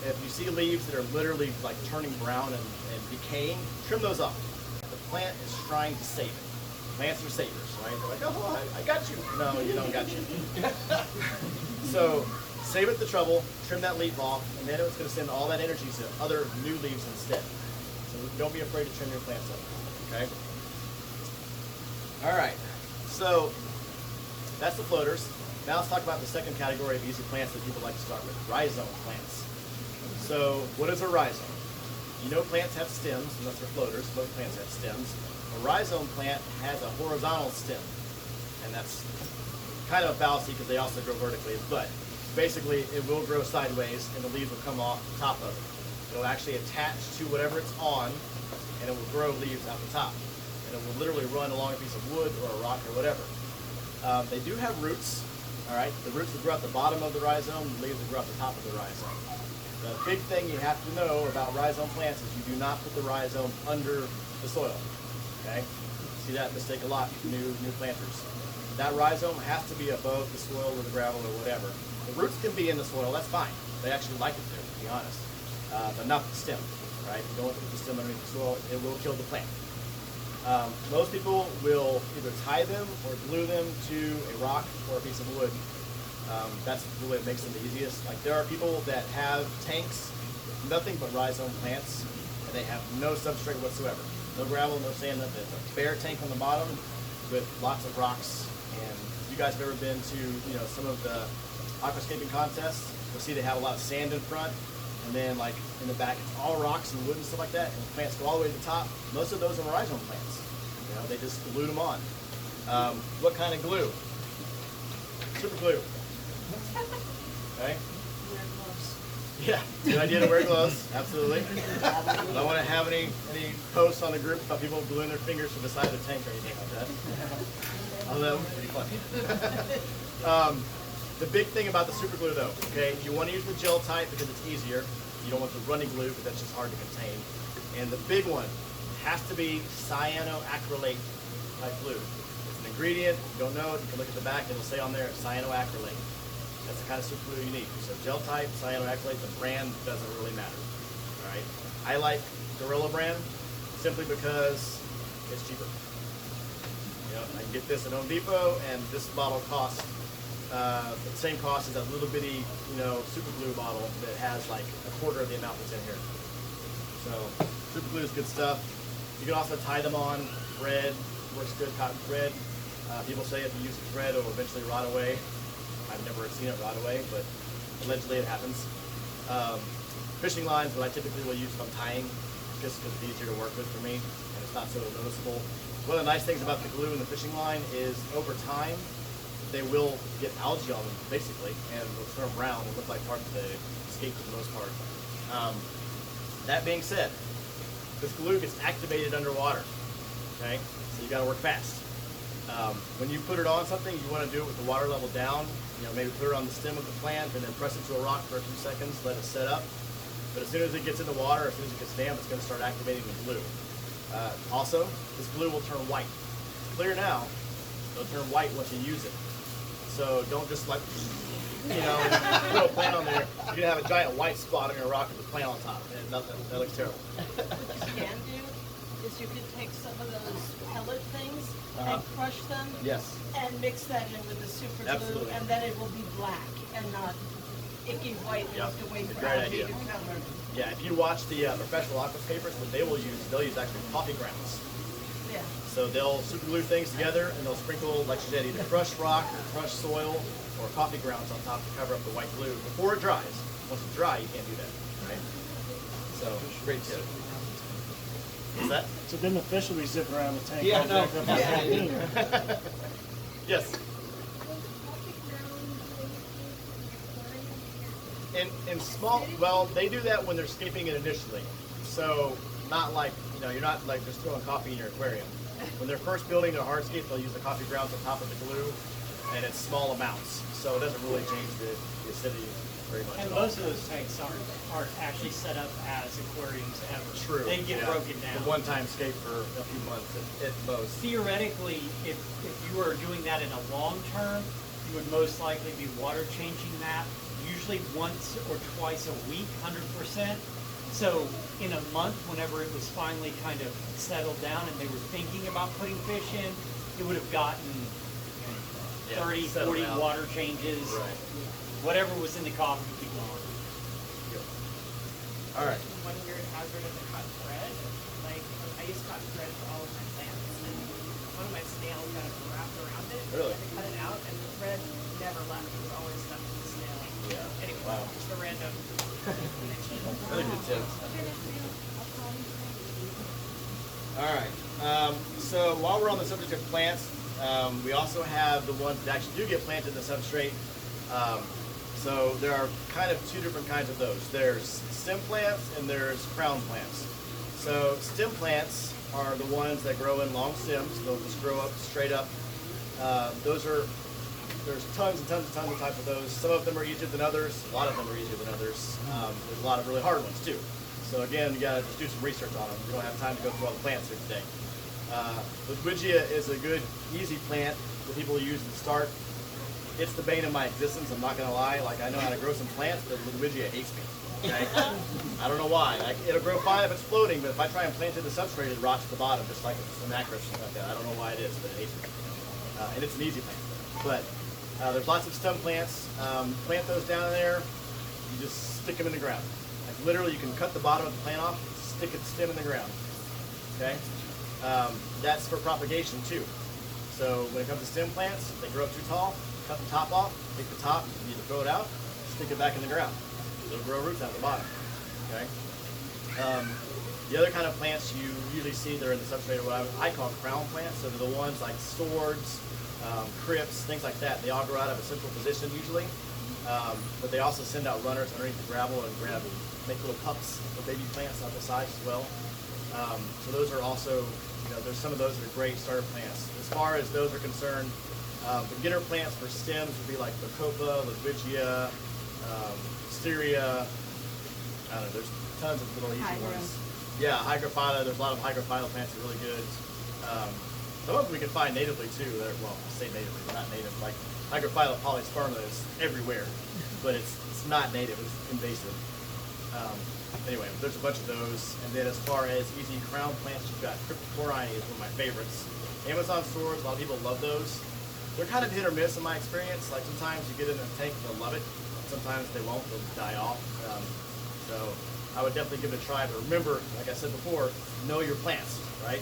If you see leaves that are literally like turning brown and decaying, trim those off. The plant is trying to save it. Plants are savers, right? They're like, oh, I got you. No, you don't got you. So save it the trouble, trim that leaf off, and then it's going to send all that energy to other new leaves instead. So don't be afraid to trim your plants up, okay? All right, so that's the floaters. Now let's talk about the second category of easy plants that people like to start with, rhizome plants. So what is a rhizome? Plants have stems, unless they're floaters. Most plants have stems. A rhizome plant has a horizontal stem, and that's kind of a fallacy because they also grow vertically, but basically it will grow sideways and the leaves will come off the top of it. It'll actually attach to whatever it's on, and it will grow leaves out the top. And it will literally run along a piece of wood or a rock or whatever. They do have roots, all right? The roots will grow at the bottom of the rhizome, the leaves will grow at the top of the rhizome. The big thing you have to know about rhizome plants is you do not put the rhizome under the soil, okay? see that mistake a lot with new planters. That rhizome has to be above the soil or the gravel or whatever. The roots can be in the soil, that's fine. They actually like it there, to be honest. But not the stem, right? If you don't put the stem underneath the soil, it will kill the plant. Most people will either tie them or glue them to a rock or a piece of wood. That's the way it makes them the easiest. Like there are people that have tanks with nothing but rhizome plants, and they have no substrate whatsoever. No gravel, no sand, nothing. It's a bare tank on the bottom with lots of rocks. And if you guys have ever been to, some of the aquascaping contests, you'll see they have a lot of sand in front, and then like in the back it's all rocks and wood and stuff like that, and the plants go all the way to the top. Most of those are rhizome plants. They just glued them on. What kind of glue? Super glue. Okay. Yeah, good idea to wear gloves, absolutely. I don't want to have any posts on the group about people gluing their fingers to the side of the tank or anything like that. Although that would be funny. The big thing about the super glue though, okay, you want to use the gel type because it's easier. You don't want the running glue because that's just hard to contain. And the big one has to be cyanoacrylate type glue. It's an ingredient, if you don't know it, you can look at the back, it'll say on there cyanoacrylate. That's the kind of super glue you need. So gel type, cyanoacrylate, the brand doesn't really matter. All right. I like Gorilla brand simply because it's cheaper. I can get this at Home Depot, and this bottle costs the same cost as that little bitty, super glue bottle that has like a quarter of the amount that's in here. So super glue is good stuff. You can also tie them on thread. Works good, cotton thread. People say if you use thread, it will eventually rot away. I've never seen it rot away, but allegedly it happens. Fishing lines, what I typically will use if I'm tying, just because it's easier to work with for me, and it's not so noticeable. One of the nice things about the glue in the fishing line is over time, they will get algae on them, basically, and they'll turn brown and look like parts of the escape for the most part. That being said, this glue gets activated underwater, okay? So you gotta work fast. When you put it on something, you want to do it with the water level down. Maybe put it on the stem of the plant and then press it to a rock for a few seconds, let it set up. But as soon as it gets in the water, as soon as it gets damp, it's going to start activating the glue. Also, this glue will turn white. It's clear now, it'll turn white once you use it. So don't just like, put a plant on there. You're going to have a giant white spot on your rock with a plant on top. And that looks terrible. What you can do is you can take some of those pellet things and crush them. Yes. And mix that in with the super glue, Absolutely. and then it will be black and not icky white. You have to wait for Great algae idea. to cover. Yeah, if you watch the professional aquascapers, what they'll use actually coffee grounds. Yeah. So they'll super glue things together and they'll sprinkle, like she said, either crushed rock or crushed soil or coffee grounds on top to cover up the white glue before it dries. Once it's dry, you can't do that, right? So, great tip. What's that? So then the fish will be zipping around the tank. Yeah, all no. jacked up on the Yes. In small, well, they do that when they're escaping it initially. So not like, you're not like just throwing coffee in your aquarium. When they're first building their hardscape, they'll use the coffee grounds on top of the glue, and it's small amounts. So it doesn't really change the acidity very much. And at all. most of those tanks aren't actually set up as aquariums ever. True. They get broken down. The one-time escape for a few months at most. Theoretically, if you were doing that in a long term, you would most likely be water changing that usually once or twice a week, 100%. So in a month, whenever it was finally kind of settled down and they were thinking about putting fish in, it would have gotten 30, 40 out. water changes. Right. Whatever was in the coffee would be gone. All right. One weird hazard of the cut thread. Like, I use cotton thread for all of my plants, and one of my snails got it wrapped around it. Really? I had to cut it out, and the thread never left. It was always stuck to the snail. Yeah. Anyway, Wow. just a random mention. Really good tips. All right. So while we're on the subject of plants, we also have the ones that actually do get planted in the substrate. So there are kind of two different kinds of those. There's stem plants and there's crown plants. So stem plants are the ones that grow in long stems. They'll just grow up straight up. There's tons and tons of types of those. Some of them are easier than others. A lot of them are easier than others. There's a lot of really hard ones too. So again, you gotta just do some research on them. We don't have time to go through all the plants here today. Ludwigia is a good, easy plant that people use to start. It's the bane of my existence, I'm not gonna lie. Like, I know how to grow some plants, but Ludwigia hates me. Okay? I don't know why. Like, it'll grow fine if it's floating, but if I try and plant it in the substrate, it rots at the bottom, just like some macro or something like that. I don't know why it is, but it hates me. And it's an easy plant. But there's lots of stem plants. Plant those down in there. You just stick them in the ground. Like, literally, you can cut the bottom of the plant off, stick a stem in the ground. Okay? That's for propagation too. So when it comes to stem plants, they grow up too tall, cut the top off, take the top, you either throw it out, stick it back in the ground. They'll grow roots out the bottom. Okay. The other kind of plants you usually see, they're in the substrate, or what I call crown plants. So they're the ones like swords, crypts, things like that. They all grow out of a central position usually, but they also send out runners underneath the gravel and make little pups of baby plants out the sides as well. So those are also, there's some of those that are great starter plants. As far as those are concerned, beginner plants for stems would be like Bacopa, Ludwigia, Wisteria. I don't know, there's tons of little easy ones. Yeah, Hygrophila, there's a lot of Hygrophila plants that are really good. Some of them we can find natively too. Well, I say natively, they're not native. Like Hygrophila polysperma is everywhere, but it's not native, it's invasive. Anyway, there's a bunch of those. And then as far as easy crown plants, you've got Cryptocorini is one of my favorites. Amazon stores, a lot of people love those. They're kind of hit or miss in my experience. Like sometimes you get in a tank, they'll love it. Sometimes they won't, they'll die off. So I would definitely give it a try. But remember, like I said before, know your plants, right?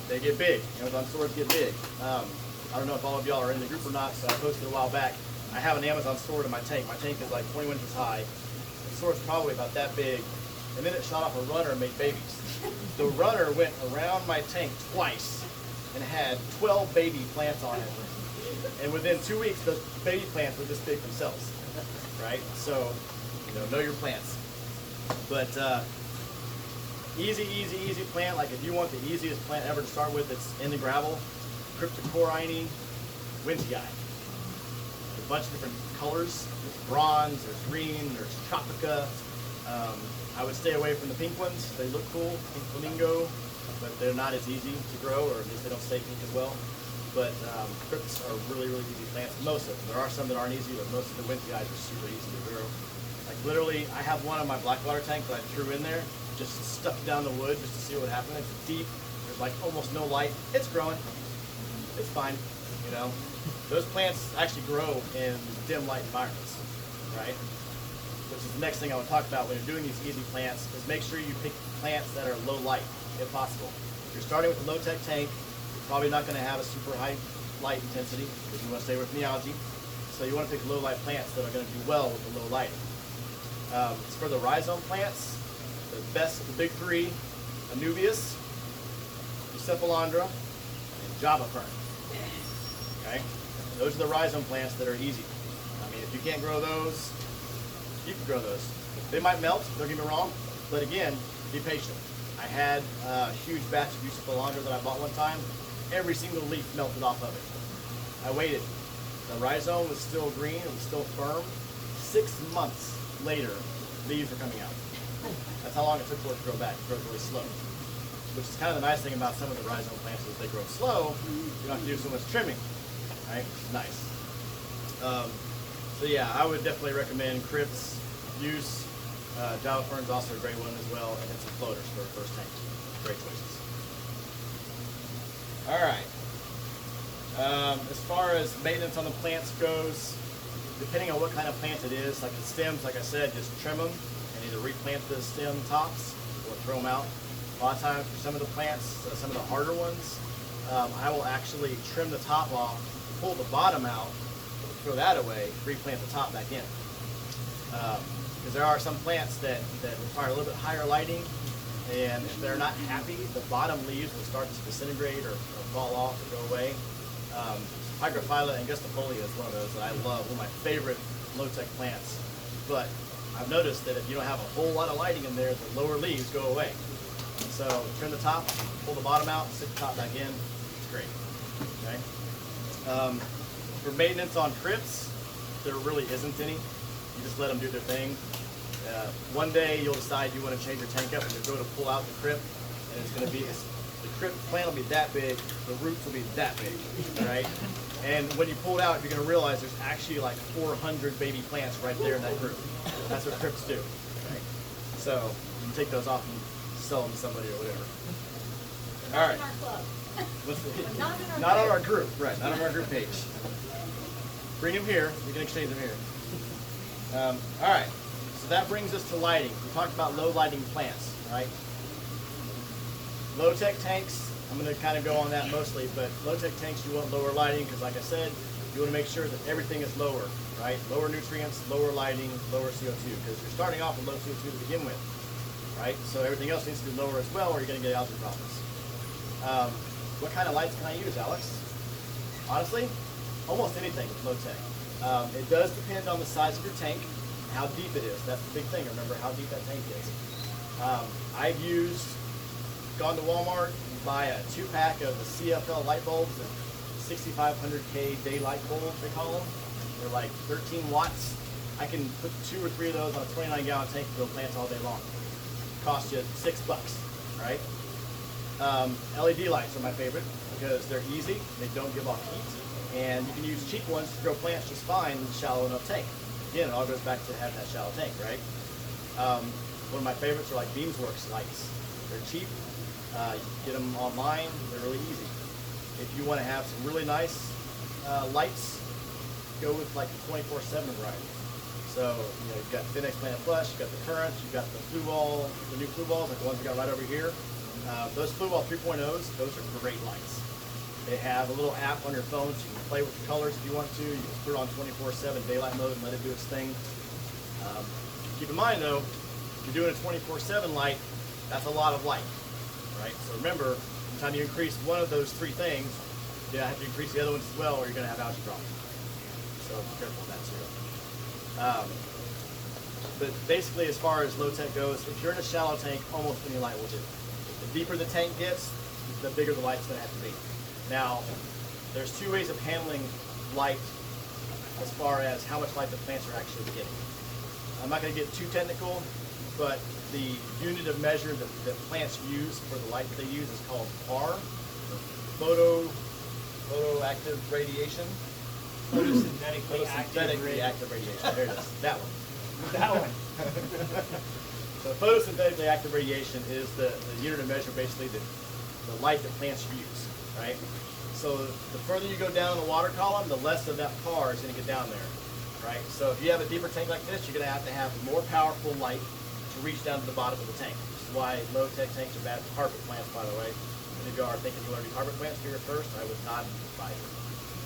They get big. Amazon stores get big. I don't know if all of y'all are in the group or not, so I posted a while back. I have an Amazon sword in my tank. My tank is like 21 inches high. The sword's probably about that big. And then it shot off a runner and made babies. The runner went around my tank twice and had 12 baby plants on it. And within 2 weeks, those baby plants were this big themselves, right? So, know your plants. But easy plant. Like if you want the easiest plant ever to start with, it's in the gravel. Cryptocorini, Winsii. A bunch of different colors. There's bronze, there's green, there's tropica. I would stay away from the pink ones. They look cool, pink flamingo, but they're not as easy to grow, or at least they don't stay pink as well. But crypts are really easy plants. Most of them. There are some that aren't easy, but most of the Winsii are super easy to grow. Like literally, I have one in my blackwater tank that I threw in there, just stuck it down the wood just to see what would happen. It's deep. There's like almost no light. It's growing. It's fine. Those plants actually grow in dim light environments, right? Which is the next thing I would talk about when you're doing these easy plants, is make sure you pick plants that are low light, if possible. If you're starting with a low-tech tank, you're probably not going to have a super high light intensity because you want to stay away from the algae. So you want to pick low-light plants that are going to do well with the low light. For the rhizome plants, the big three, Anubias, Bucephalandra, and Java fern. Okay? Those are the rhizome plants that are easy. I mean, if you can't grow those, you can grow those. They might melt, don't get me wrong, but again, be patient. I had a huge batch of Bucephalandra that I bought one time. Every single leaf melted off of it. I waited. The rhizome was still green, it was still firm. 6 months later, leaves were coming out. That's how long it took for it to grow back. It grows really slow. Which is kind of the nice thing about some of the rhizome plants is they grow slow, you don't have to do so much trimming. Right? Which is nice. So yeah, I would definitely recommend crypts, use. Java fern's also a great one as well, and then some floaters for a first tank. Great choices. Alright. As far as maintenance on the plants goes, depending on what kind of plant it is, like the stems, like I said, just trim them and either replant the stem tops or throw them out. A lot of times for some of the plants, some of the harder ones, I will actually trim the top off, pull the bottom out, throw that away, replant the top back in. Because there are some plants that require a little bit higher lighting, and if they're not happy, the bottom leaves will start to disintegrate or fall off or go away. Hygrophila angustifolia is one of those that I love, one of my favorite low-tech plants. But I've noticed that if you don't have a whole lot of lighting in there, the lower leaves go away. So trim the top, pull the bottom out, stick the top back in. It's great. Okay. For maintenance on crypts, there really isn't any. You just let them do their thing. One day you'll decide you want to change your tank up and you'll go to pull out the crypt, and it's going to be the plant will be that big, the roots will be that big, right? And when you pull it out, you're going to realize there's actually like 400 baby plants right there in that group. That's what crypts do, right? So you can take those off and sell them to somebody or whatever. All right. Not in our club. Not on our group, right? Not on our group page. Bring them here. You can exchange them here. All right. So that brings us to lighting. We talked about low lighting plants, right? Low tech tanks. I'm going to kind of go on that mostly, but low tech tanks you want lower lighting because, like I said, you want to make sure that everything is lower, right? Lower nutrients, lower lighting, lower CO2 because you're starting off with low CO2 to begin with, right? So everything else needs to be lower as well, or you're going to get algae problems. What kind of lights can I use, Alex? Honestly, almost anything with low tech. It does depend on the size of your tank, how deep it is. That's the big thing. Remember how deep that tank is. I've gone to Walmart and buy a 2-pack of the CFL light bulbs, the 6500K daylight bulbs they call them. They're like 13 watts. I can put 2 or 3 of those on a 29-gallon tank and grow plants all day long. Cost you $6, right? LED lights are my favorite because they're easy, they don't give off heat, and you can use cheap ones to grow plants just fine in a shallow enough tank. Again, it all goes back to having that shallow tank, right? One of my favorites are like Beamsworks lights. They're cheap, you can get them online, they're really easy. If you want to have some really nice lights, go with like the 24/7 variety. So, you've got Finex Planet Flush, you've got the Current, you've got the Flue Wall, the new Flue Walls, like the ones we got right over here. Those Flue Wall 3.0s, those are great lights. They have a little app on your phone so you can play with the colors if you want to. You can put it on 24/7 daylight mode and let it do its thing. Keep in mind though, if you're doing a 24/7 light, that's a lot of light, right? So remember, every time you increase one of those 3 things, you have to increase the other ones as well or you're going to have algae problems. So be careful with that too. But basically, as far as low tech goes, if you're in a shallow tank, almost any light will do. The deeper the tank gets, the bigger the light's going to have to be. Now, there's 2 ways of handling light as far as how much light the plants are actually getting. I'm not going to get too technical, but the unit of measure that plants use for the light that they use is called PAR, photoactive radiation. Photosynthetically active radiation. There it is. That one. That one. So photosynthetically active radiation is the unit of measure, basically the light that plants use, right? So the further you go down the water column, the less of that PAR is going to get down there, right? So if you have a deeper tank like this, you're going to have more powerful light to reach down to the bottom of the tank. This is why low-tech tanks are bad for carpet plants, by the way. And if you are thinking you learn to carpet plants here first, I would not advise it.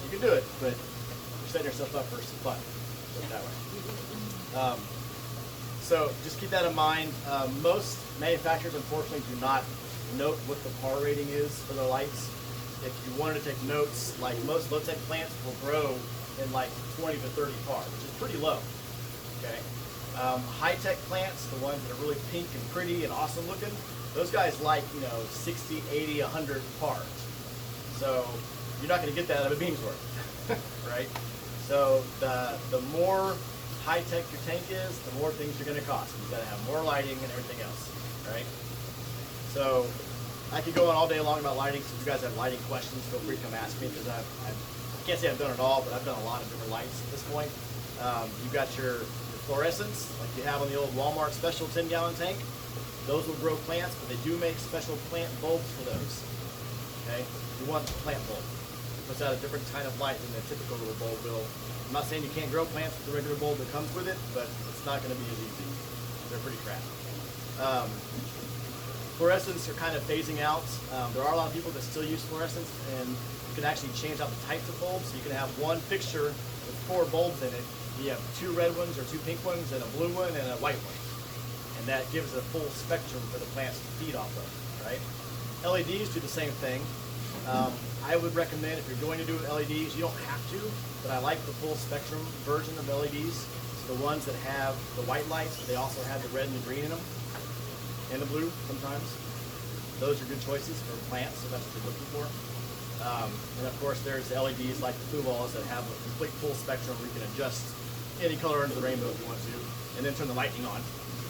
You can do it, but you're setting yourself up for some fun. Put it that way. So just keep that in mind. Most manufacturers, unfortunately, do not note what the PAR rating is for their lights. If you wanted to take notes, like most low-tech plants will grow in like 20 to 30 PAR, which is pretty low. Okay. High-tech plants, the ones that are really pink and pretty and awesome looking, those guys like 60, 80, 100 PAR. So you're not going to get that out of a Beamswork, right? So the more high-tech your tank is, the more things you're going to cost. You've got to have more lighting and everything else, right? So I could go on all day long about lighting, so if you guys have lighting questions, feel free to come ask me, because I can't say I've done it all, but I've done a lot of different lights at this point. You've got your fluorescents, like you have on the old Walmart special 10-gallon tank. Those will grow plants, but they do make special plant bulbs for those. Okay? You want the plant bulb. It puts out a different kind of light than the typical little bulb will. I'm not saying you can't grow plants with the regular bulb that comes with it, but it's not going to be as easy. They're pretty crap. Fluorescents are kind of phasing out. There are a lot of people that still use fluorescents, and you can actually change out the types of bulbs. So you can have one fixture with 4 bulbs in it. You have 2 red ones or 2 pink ones and a blue one and a white one. And that gives a full spectrum for the plants to feed off of, right? LEDs do the same thing. I would recommend, if you're going to do LEDs, you don't have to, but I like the full spectrum version of LEDs. So the ones that have the white lights, but they also have the red and the green in them, and the blue sometimes. Those are good choices for plants, if that's what you're looking for. And of course, there's LEDs like the Flue Walls that have a complete full spectrum where you can adjust any color under the rainbow if you want to, and then turn the lighting on,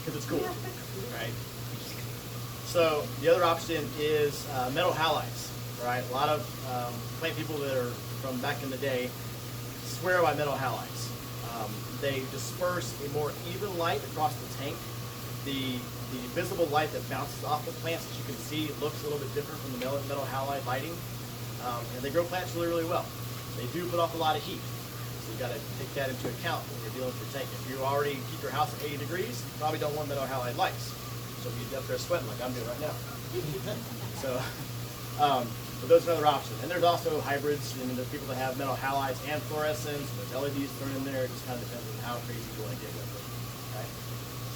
because it's cool, right? So the other option is metal halides, right? A lot of plant people that are from back in the day swear by metal halides. They disperse a more even light across the tank. The visible light that bounces off the plants, as you can see, looks a little bit different from the metal halide lighting. And they grow plants really, really well. They do put off a lot of heat. So you got to take that into account when you're dealing with your tank. If you already keep your house at 80 degrees, you probably don't want metal halide lights. So you'll be up there sweating like I'm doing right now. So, but those are another option. And there's also hybrids, and there's people that have metal halides and fluorescence, and there's LEDs thrown in there. It just kind of depends on how crazy you want to get with it. Okay?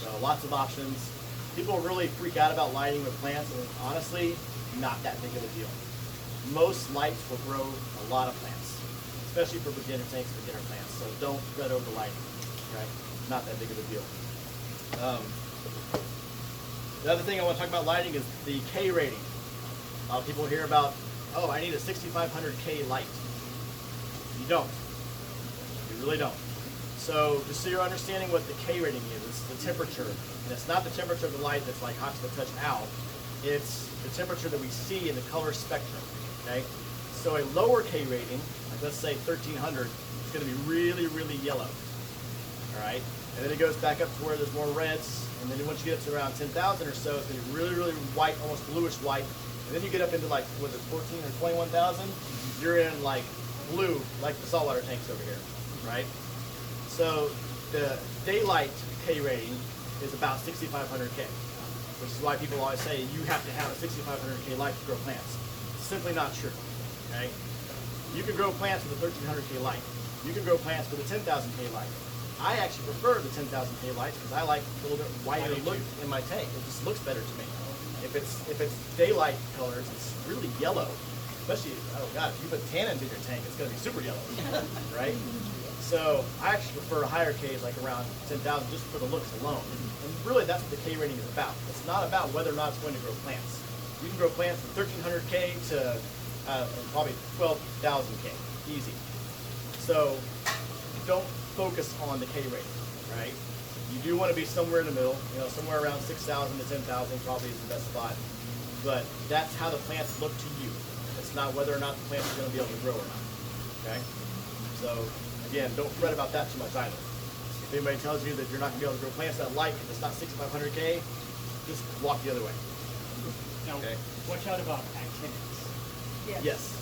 So lots of options. People really freak out about lighting with plants, and honestly, not that big of a deal. Most lights will grow a lot of plants, especially for beginner tanks, beginner plants. So don't fret over lighting. Okay? Not that big of a deal. The other thing I want to talk about lighting is the K rating. A lot of people hear about, oh, I need a 6500K light. You don't. You really don't. So just so you're understanding what the K rating is, it's the temperature. And it's not the temperature of the light that's like hot to the touch out. It's the temperature that we see in the color spectrum. Okay? So a lower K rating, like let's say 1300, is going to be really, really yellow. All right? And then it goes back up to where there's more reds. And then once you get to around 10,000 or so, it's going to be really, really white, almost bluish white. And then you get up into like, was it 14 or 21,000? You're in like blue, like the saltwater tanks over here, right? So the daylight K rating is about 6,500K, which is why people always say you have to have a 6,500K light to grow plants. It's simply not true, okay? You can grow plants with a 1,300K light. You can grow plants with a 10,000K light. I actually prefer the 10,000K lights because I like a little bit whiter look in my tank. It just looks better to me. If it's daylight colors, it's really yellow. Especially, oh God, if you put tannins in your tank, it's going to be super yellow, right? So I actually prefer higher Ks, like around 10,000, just for the looks alone. And really, that's what the K rating is about. It's not about whether or not it's going to grow plants. You can grow plants from 1,300K to probably 12,000K, easy. So don't focus on the K rating, right? You do want to be somewhere in the middle, somewhere around 6,000 to 10,000 probably is the best spot. But that's how the plants look to you. It's not whether or not the plants are going to be able to grow or not. Okay? So again, don't fret about that too much either. If anybody tells you that you're not going to be able to grow plants that light if it's not 6,500K, just walk the other way. Now, Okay. watch out about actinics. Yes.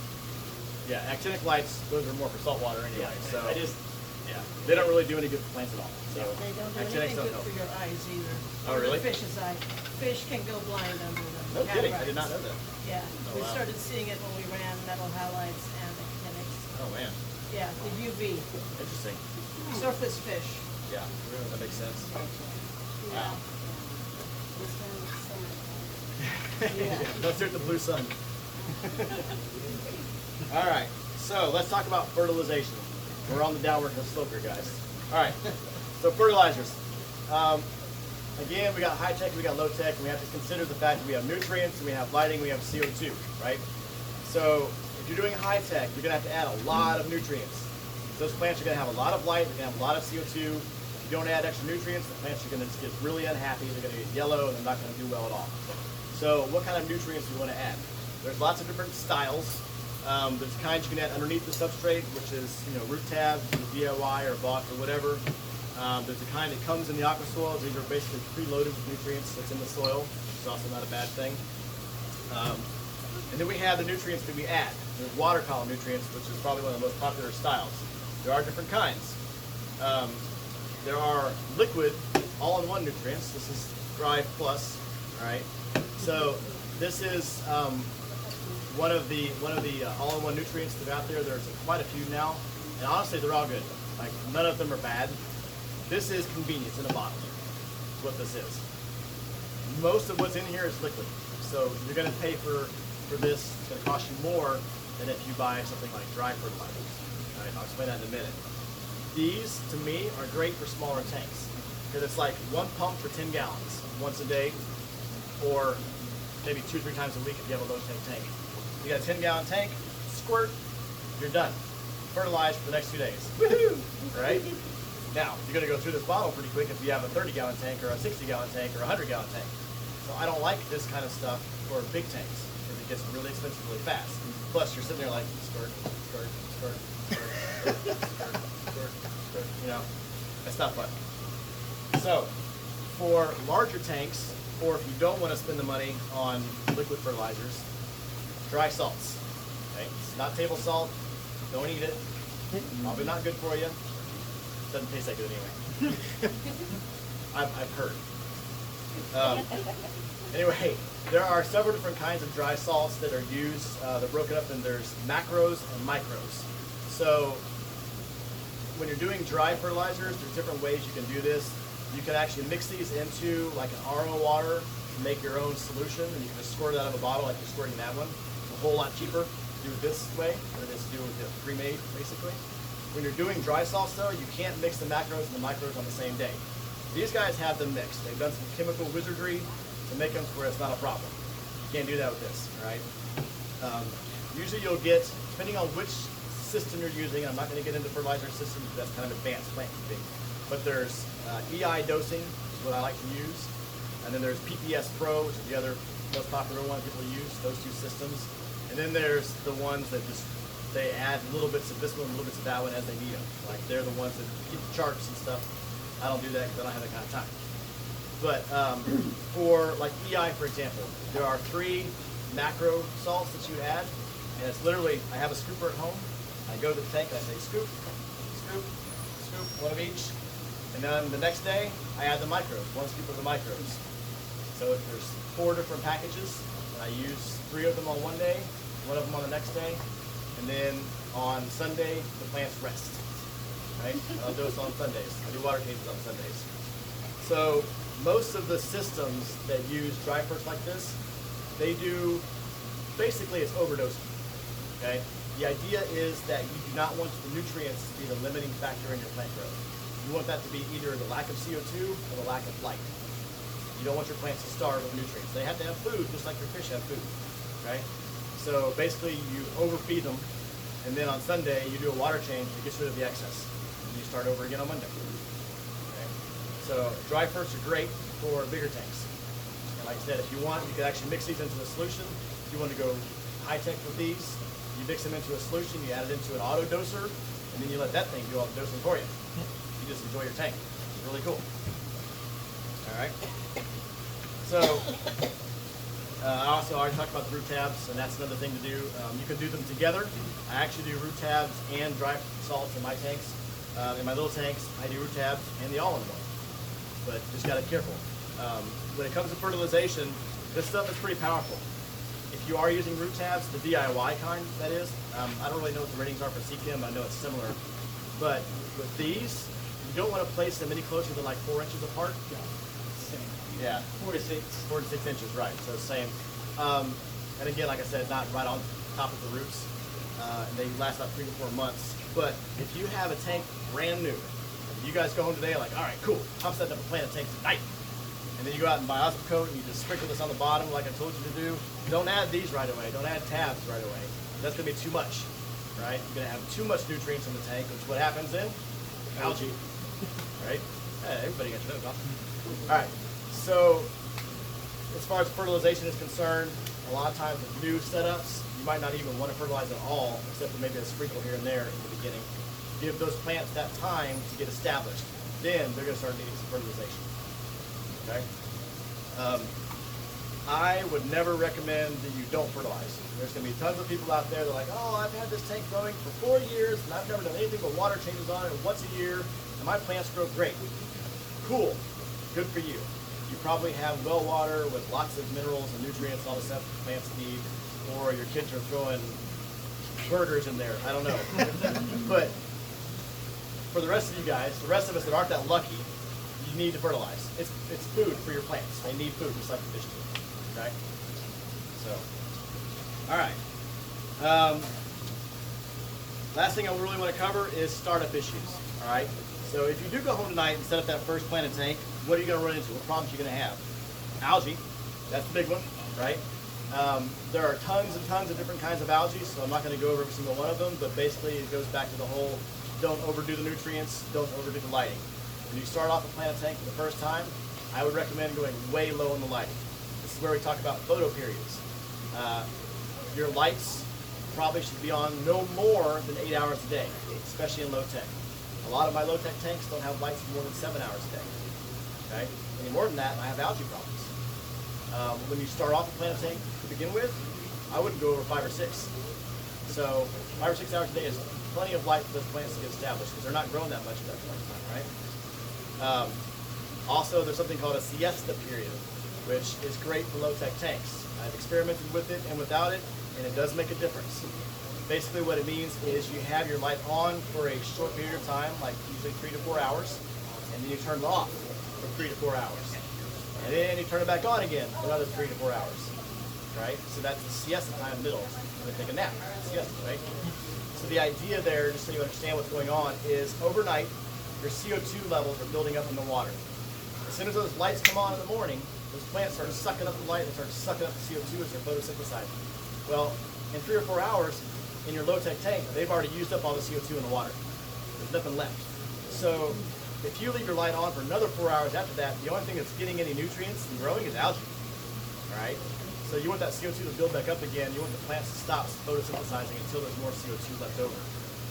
Yeah, actinic lights, those are more for saltwater anyway. So Yeah. they don't really do any good for plants at all. So They don't do actinics anything don't good help. for your eyes either. Oh, Or really? the fish's eye. Fish can go blind under them. No kidding, I did not know that. Yeah, Oh, we wow. started seeing it when we ran metal halides and actinics. Oh man, Yeah, the UV, interesting. surface fish. Yeah, that makes sense. Yeah. Don't stare at the blue sun. All right, so let's talk about fertilization. We're on the downward slope here, guys. All right, so fertilizers. Again, we got high tech, we got low tech, and we have to consider the fact that we have nutrients, and we have lighting, we have CO2, right? So if you're doing high tech, you're gonna have to add a lot of nutrients. Those plants are gonna have a lot of light, they're gonna have a lot of CO2. If you don't add extra nutrients, the plants are gonna just get really unhappy, they're gonna get yellow, and they're not gonna do well at all. So what kind of nutrients do you wanna add? There's lots of different styles. There's kinds you can add underneath the substrate, which is root tabs, DIY or Bach or whatever. There's a kind that comes in the aqua soils. These are basically preloaded with nutrients that's in the soil, which is also not a bad thing. And then we have the nutrients that we add. There's water column nutrients, which is probably one of the most popular styles. There are different kinds. There are liquid all-in-one nutrients. This is Thrive Plus, all right? So this is one of the all-in-one nutrients that are out there. There's quite a few now, and honestly, they're all good. Like none of them are bad. This is convenience in a bottle. Is what this is. Most of what's in here is liquid, so you're going to pay for this. It's going to cost you more than if you buy something like dry fertilizers. All right, I'll explain that in a minute. These, to me, are great for smaller tanks because it's like one pump for 10 gallons once a day, or maybe 2 or 3 times a week if you have a low tank tank. You got a 10-gallon tank, squirt, you're done. Fertilized for the next 2 days. Woohoo! Right? Now, you're going to go through this bottle pretty quick if you have a 30-gallon tank or a 60-gallon tank or a 100-gallon tank. So I don't like this kind of stuff for big tanks because it gets really expensive really fast. Plus, you're sitting there like, skirt, skirt, skirt, skirt, skirt, skirt, skirt, you know, that's not fun. So, for larger tanks, or if you don't want to spend the money on liquid fertilizers, dry salts. Okay? It's not table salt. Don't eat it. Probably not good for you. Doesn't taste that good anyway. I've heard. Anyway, there are several different kinds of dry salts that are used. They're broken up and there's macros and micros. So when you're doing dry fertilizers, there's different ways you can do this. You can actually mix these into like an RO water to make your own solution, and you can just squirt it out of a bottle like you're squirting that one. It's a whole lot cheaper to do it this way than it is to do it with pre-made, basically. When you're doing dry salts though, you can't mix the macros and the micros on the same day. These guys have them mixed. They've done some chemical wizardry to make them where it's not a problem. You can't do that with this, all right? Usually you'll get, depending on which system you're using, I'm not going to get into fertilizer systems, that's kind of advanced plant keeping, but there's EI dosing is what I like to use, and then there's PPS Pro, which is the other most popular one people use, those two systems, and then there's the ones that just, they add little bits of this one, little bits of that one as they need them. Like they're the ones that keep the charts and stuff. I don't do that because I don't have that kind of time. But for like EI, for example, there are 3 macro salts that you add, and it's literally, I have a scooper at home. I go to the tank and I say scoop, scoop, scoop, one of each. And then the next day, I add the micros, 1 scoop of the micros. So there's 4 different packages, and I use 3 of them on one day, 1 of them on the next day, and then on Sunday, the plants rest. Right? I'll do it on Sundays. I do water changes on Sundays. So most of the systems that use dry ferts like this, they do, basically it's overdosing. Okay? The idea is that you do not want the nutrients to be the limiting factor in your plant growth. You want that to be either the lack of CO2 or the lack of light. You don't want your plants to starve of nutrients. They have to have food just like your fish have food. Okay? So basically you overfeed them, and then on Sunday you do a water change to get rid of the excess. And you start over again on Monday. Okay? So dry ferts are great for bigger tanks. And like I said, if you want, you could actually mix these into a solution. If you want to go high-tech with these, you mix them into a solution, you add it into an auto doser, and then you let that thing do all the dosing for you. You just enjoy your tank. It's really cool. All right. So I also already talked about the root tabs, and that's another thing to do. You can do them together. I actually do root tabs and dry salts in my tanks. In my little tanks, I do root tabs and the all-in-one. But just got to be careful. When it comes to fertilization, this stuff is pretty powerful. If you are using root tabs, the DIY kind, that is, I don't really know what the ratings are for CPM, I know it's similar. But with these, you don't want to place them any closer than like 4 inches apart. Yeah. 4 to 6. 4 to 6 inches, right, so same. And again, like I said, not right on top of the roots. And they last about 3 to 4 months. But if you have a tank brand new, you guys go home today like, all right, cool, I'm setting up a plant tank tonight. And then you go out and buy Osmocote and you just sprinkle this on the bottom like I told you to do. Don't add these right away. Don't add tabs right away. That's going to be too much, right? You're going to have too much nutrients in the tank, which what happens then? Algae, right? Hey, everybody got your notes off. All right, so as far as fertilization is concerned, a lot of times with new setups, you might not even want to fertilize at all, except for maybe a sprinkle here and there in the beginning. Give those plants that time to get established. Then they're going to start needing some fertilization. Okay? I would never recommend that you don't fertilize. There's going to be tons of people out there that are like, oh, I've had this tank growing for 4 years and I've never done anything but water changes on it once a year and my plants grow great. Cool. Good for you. You probably have well water with lots of minerals and nutrients, all the stuff plants need, or your kids are throwing burgers in there. I don't know. But for the rest of you guys, the rest of us that aren't that lucky, you need to fertilize. It's food for your plants. They need food just like the fish do. Okay? So, all right. Last thing I really want to cover is startup issues. All right? So if you do go home tonight and set up that first planted tank, what are you going to run into? What problems are you going to have? Algae. That's the big one, right? There are tons and tons of different kinds of algae, so I'm not going to go over every single one of them, but basically it goes back to the whole don't overdo the nutrients, don't overdo the lighting. When you start off a planted tank for the first time, I would recommend going way low in the lighting. This is where we talk about photo periods. Your lights probably should be on no more than 8 hours a day, especially in low tech. A lot of my low tech tanks don't have lights for more than 7 hours a day. Okay? Any more than that, and I have algae problems. When you start off a Planet tank to begin with, I wouldn't go over 5 or 6. So 5 or 6 hours a day is plenty of light for those plants to get established because they're not growing that much at that point in time, right? Also, there's something called a siesta period, which is great for low-tech tanks. I've experimented with it and without it, and it does make a difference. Basically what it means is you have your light on for a short period of time, like usually 3 to 4 hours, and then you turn it off for 3 to 4 hours. And then you turn it back on again for another 3 to 4 hours, right? So that's the siesta time in the middle. They take a nap, siesta, right? So the idea there, just so you understand what's going on, is overnight, your CO2 levels are building up in the water. As soon as those lights come on in the morning, those plants start sucking up the light and start sucking up the CO2 as they're photosynthesizing. Well, in 3 or 4 hours, in your low-tech tank, they've already used up all the CO2 in the water. There's nothing left. So if you leave your light on for another 4 hours after that, the only thing that's getting any nutrients and growing is algae. All right? So you want that CO2 to build back up again. You want the plants to stop photosynthesizing until there's more CO2 left over.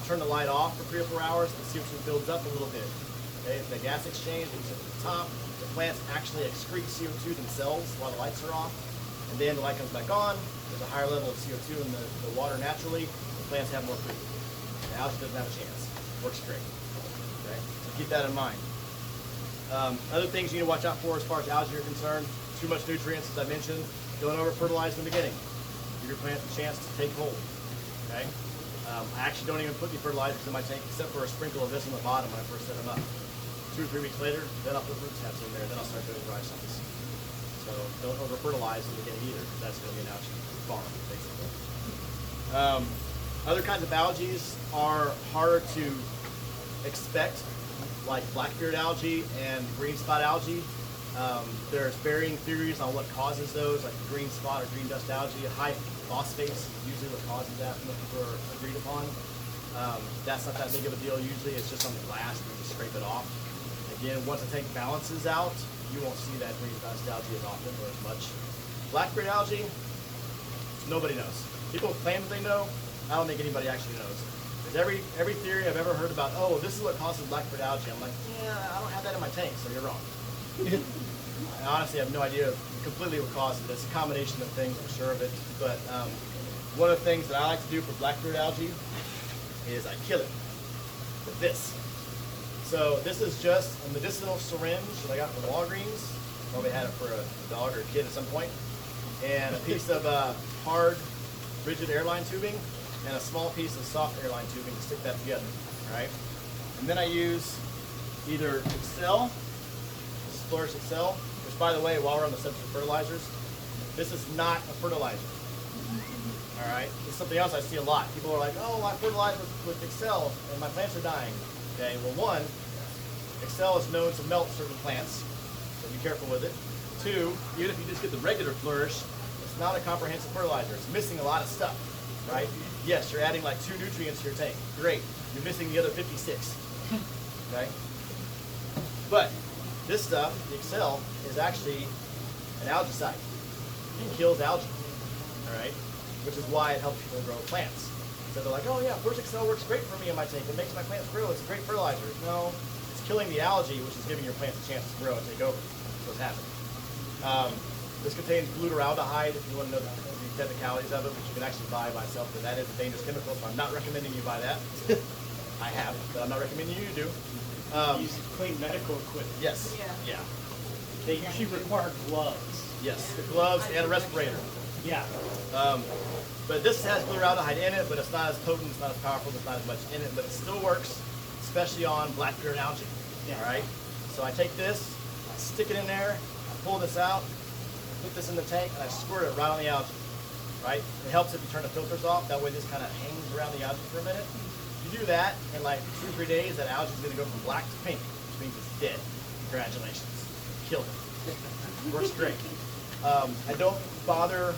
Turn the light off for 3 or 4 hours, the CO2 builds up a little bit. Okay? The gas exchange moves up to the top. The plants actually excrete CO2 themselves while the lights are off. And then the light comes back on. There's a higher level of CO2 in the water naturally. The plants have more food. The algae doesn't have a chance. Works great. Okay? So keep that in mind. Other things you need to watch out for as far as algae are concerned. Too much nutrients, as I mentioned. Don't over-fertilize in the beginning. Give your plants a chance to take hold. Okay? I actually don't even put any fertilizers in my tank except for a sprinkle of this on the bottom when I first set them up. 2 or 3 weeks later, then I'll put root tabs in there, then I'll start doing dry sites. So don't over-fertilize in the beginning either, because that's going to be an algae farm, basically. Other kinds of algae are harder to expect, like blackbeard algae and green spot algae. There's varying theories on what causes those, like green spot or green dust algae. High phosphates is usually what causes that, most people are agreed upon. That's not that big of a deal usually, it's just on the glass and you just scrape it off. Again, once the tank balances out, you won't see that green dust algae as often or as much. Blackbeard algae, nobody knows. People claim that they know, I don't think anybody actually knows. Because every theory I've ever heard about, oh, this is what causes blackbeard algae, I'm like, yeah, I don't have that in my tank, so you're wrong. I honestly have no idea completely what causes it. It's a combination of things, I'm sure of it. But one of the things that I like to do for blackbeard algae is I kill it with this. So this is just a medicinal syringe that I got from Walgreens. Probably had it for a dog or a kid at some point. And a piece of hard, rigid airline tubing and a small piece of soft airline tubing to stick that together. All right? And then I use either Excel, Flourish Excel, which by the way, while we're on the subject of fertilizers, this is not a fertilizer. All right? It's something else I see a lot. People are like, oh, I fertilize with Excel and my plants are dying. Okay, well, 1, Excel is known to melt certain plants, so be careful with it. 2, even if you just get the regular Flourish, it's not a comprehensive fertilizer. It's missing a lot of stuff, right? Yes, you're adding like 2 nutrients to your tank. Great. You're missing the other 56, okay? But this stuff, the Excel, is actually an algicide. It kills algae, all right? Which is why it helps people grow plants. So they're like, oh yeah, Flourish Excel works great for me in my tank. It makes my plants grow. It's a great fertilizer. No, it's killing the algae, which is giving your plants a chance to grow and take over. That's what's happening. This contains glutaraldehyde, if you want to know the technicalities of it, which you can actually buy by itself, because that is a dangerous chemical, so I'm not recommending you buy that. I have, but I'm not recommending you do. Use clean medical equipment. Yes. Yeah. They usually require gloves. Yes, the gloves and a respirator. Yeah. But this has glutaraldehyde in it, but it's not as potent, it's not as powerful, there's not as much in it, but it still works, especially on blackbeard algae. Yeah. All right? So I take this, I stick it in there, I pull this out, put this in the tank, and I squirt it right on the algae. Right? It helps if you turn the filters off, that way this kind of hangs around the algae for a minute. If you do that, in like 2 or 3 days, that algae is going to go from black to pink, which means it's dead. Congratulations. Killed it. Works great. I don't bother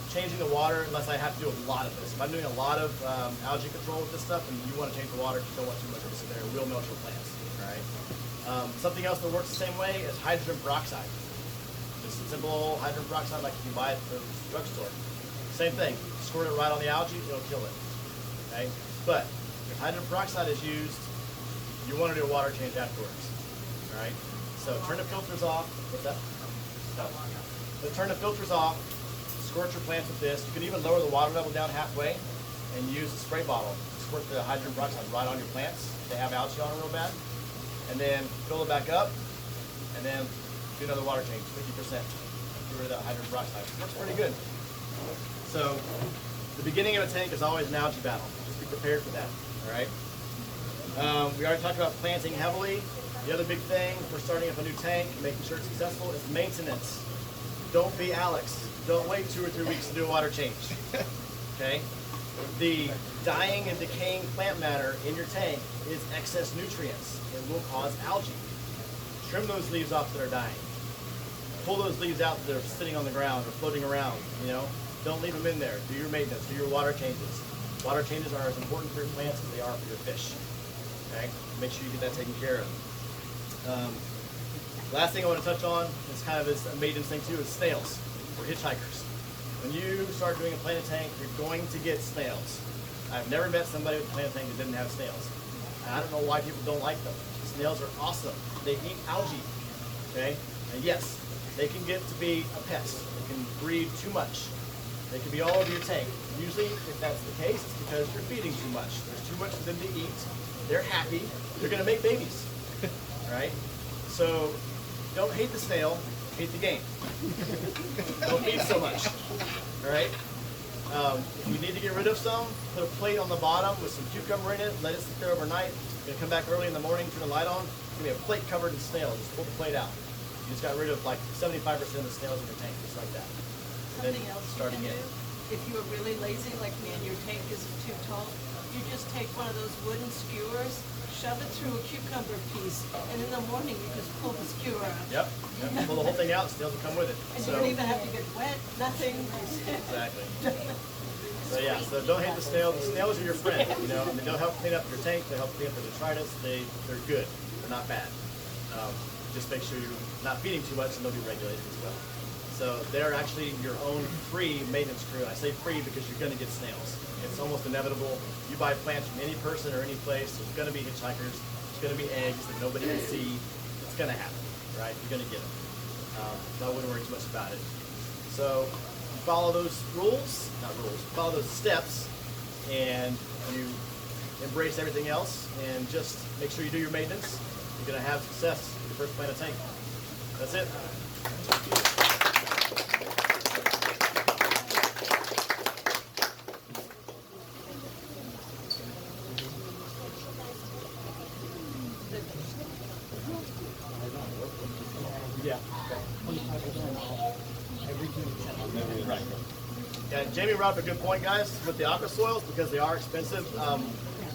changing the water unless I have to do a lot of this. If I'm doing a lot of algae control with this stuff and you want to change the water, you don't want too much of this in there, it will melt your plants. All right? Something else that works the same way is hydrogen peroxide. Just simple hydrogen peroxide like you can buy at the drugstore. Same thing, squirt it right on the algae, it'll kill it. Okay? But if hydrogen peroxide is used, you want to do a water change afterwards. All right? So turn the filters off. What's that? No. So turn the filters off, squirt your plants with this. You can even lower the water level down halfway and use a spray bottle to squirt the hydrogen peroxide right on your plants. They have algae on them real bad. And then fill it back up, and then do another water change, 50%. Get rid of that hydrogen peroxide. Works pretty good. So the beginning of a tank is always an algae battle. Just be prepared for that, all right? We already talked about planting heavily. The other big thing for starting up a new tank, making sure it's successful, is maintenance. Don't be Alex. Don't wait 2 or 3 weeks to do a water change, okay? The dying and decaying plant matter in your tank is excess nutrients. It will cause algae. Trim those leaves off that are dying. Pull those leaves out that are sitting on the ground or floating around, you know? Don't leave them in there. Do your maintenance, do your water changes. Water changes are as important for your plants as they are for your fish. Okay? Make sure you get that taken care of. Last thing I want to touch on is kind of this maintenance thing too, is snails or hitchhikers. When you start doing a planted tank, you're going to get snails. I've never met somebody with a planted tank that didn't have snails. And I don't know why people don't like them. Snails are awesome. They eat algae. Okay? And yes, they can get to be a pest. They can breed too much. They can be all over your tank. Usually, if that's the case, it's because you're feeding too much. There's too much for them to eat. They're happy. They're going to make babies. Right? So, don't hate the snail, hate the game. Don't feed so much. All right? If you need to get rid of some, put a plate on the bottom with some cucumber in it, let it sit there overnight. You're going to come back early in the morning, turn the light on, it's going to be a plate covered in snails. Just pull the plate out. You just got rid of like 75% of the snails in your tank, just like that. And Something then else start you can again. do, if you are really lazy like me and your tank isn't too tall, you just take one of those wooden skewers, shove it through a cucumber piece, and in the morning you just pull the skewer out. Yep. Pull the whole thing out, snails will come with it. And you don't even have to get wet, nothing. Exactly. So yeah, so don't hate the snails. The snails are your friend. You know, I mean, they'll help clean up your tank. They'll help clean up the detritus. They're good. They're not bad. Just make sure you're not feeding too much, and they'll be regulated as well. So they're actually your own free maintenance crew. I say free because you're going to get snails. It's almost inevitable. You buy plants from any person or any place, there's going to be hitchhikers. There's going to be eggs that nobody can see. It's going to happen, right? You're going to get them. So I wouldn't worry too much about it. So you follow those rules, not rules, follow those steps, and you embrace everything else, and just make sure you do your maintenance. You're going to have success with your first planted tank. That's it. Yeah. Right. Yeah, Jamie brought up a good point, guys, with the aqua soils, because they are expensive.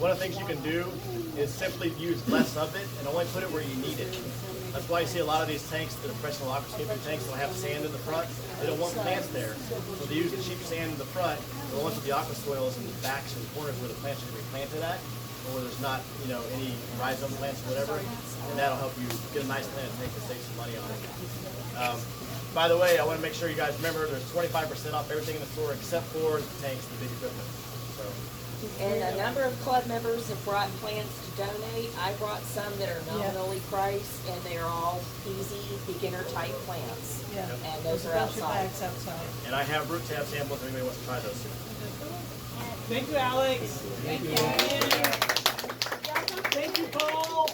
One of the things you can do is simply use less of it and only put it where you need it. That's why you see a lot of these tanks, the professional aquascaping tanks, don't have sand in the front. They don't want plants there. So they use the cheap sand in the front, the ones with the aqua soils in the backs and corners where the plants are going to be planted at, or where there's not, you know, any rhizome plants or whatever, and that'll help you get a nice planted tank and save some money on it. By the way, I want to make sure you guys remember there's 25% off everything in the store except for the tanks, the big equipment. So. And a number of club members have brought plants to donate. I brought some that are nominally priced, and they're all easy, beginner-type plants. Yeah. And those are Bunch of outside. bags outside. And I have root tab samples if anybody wants to try those. Thank you, Alex. Thank you. Thank you, Paul.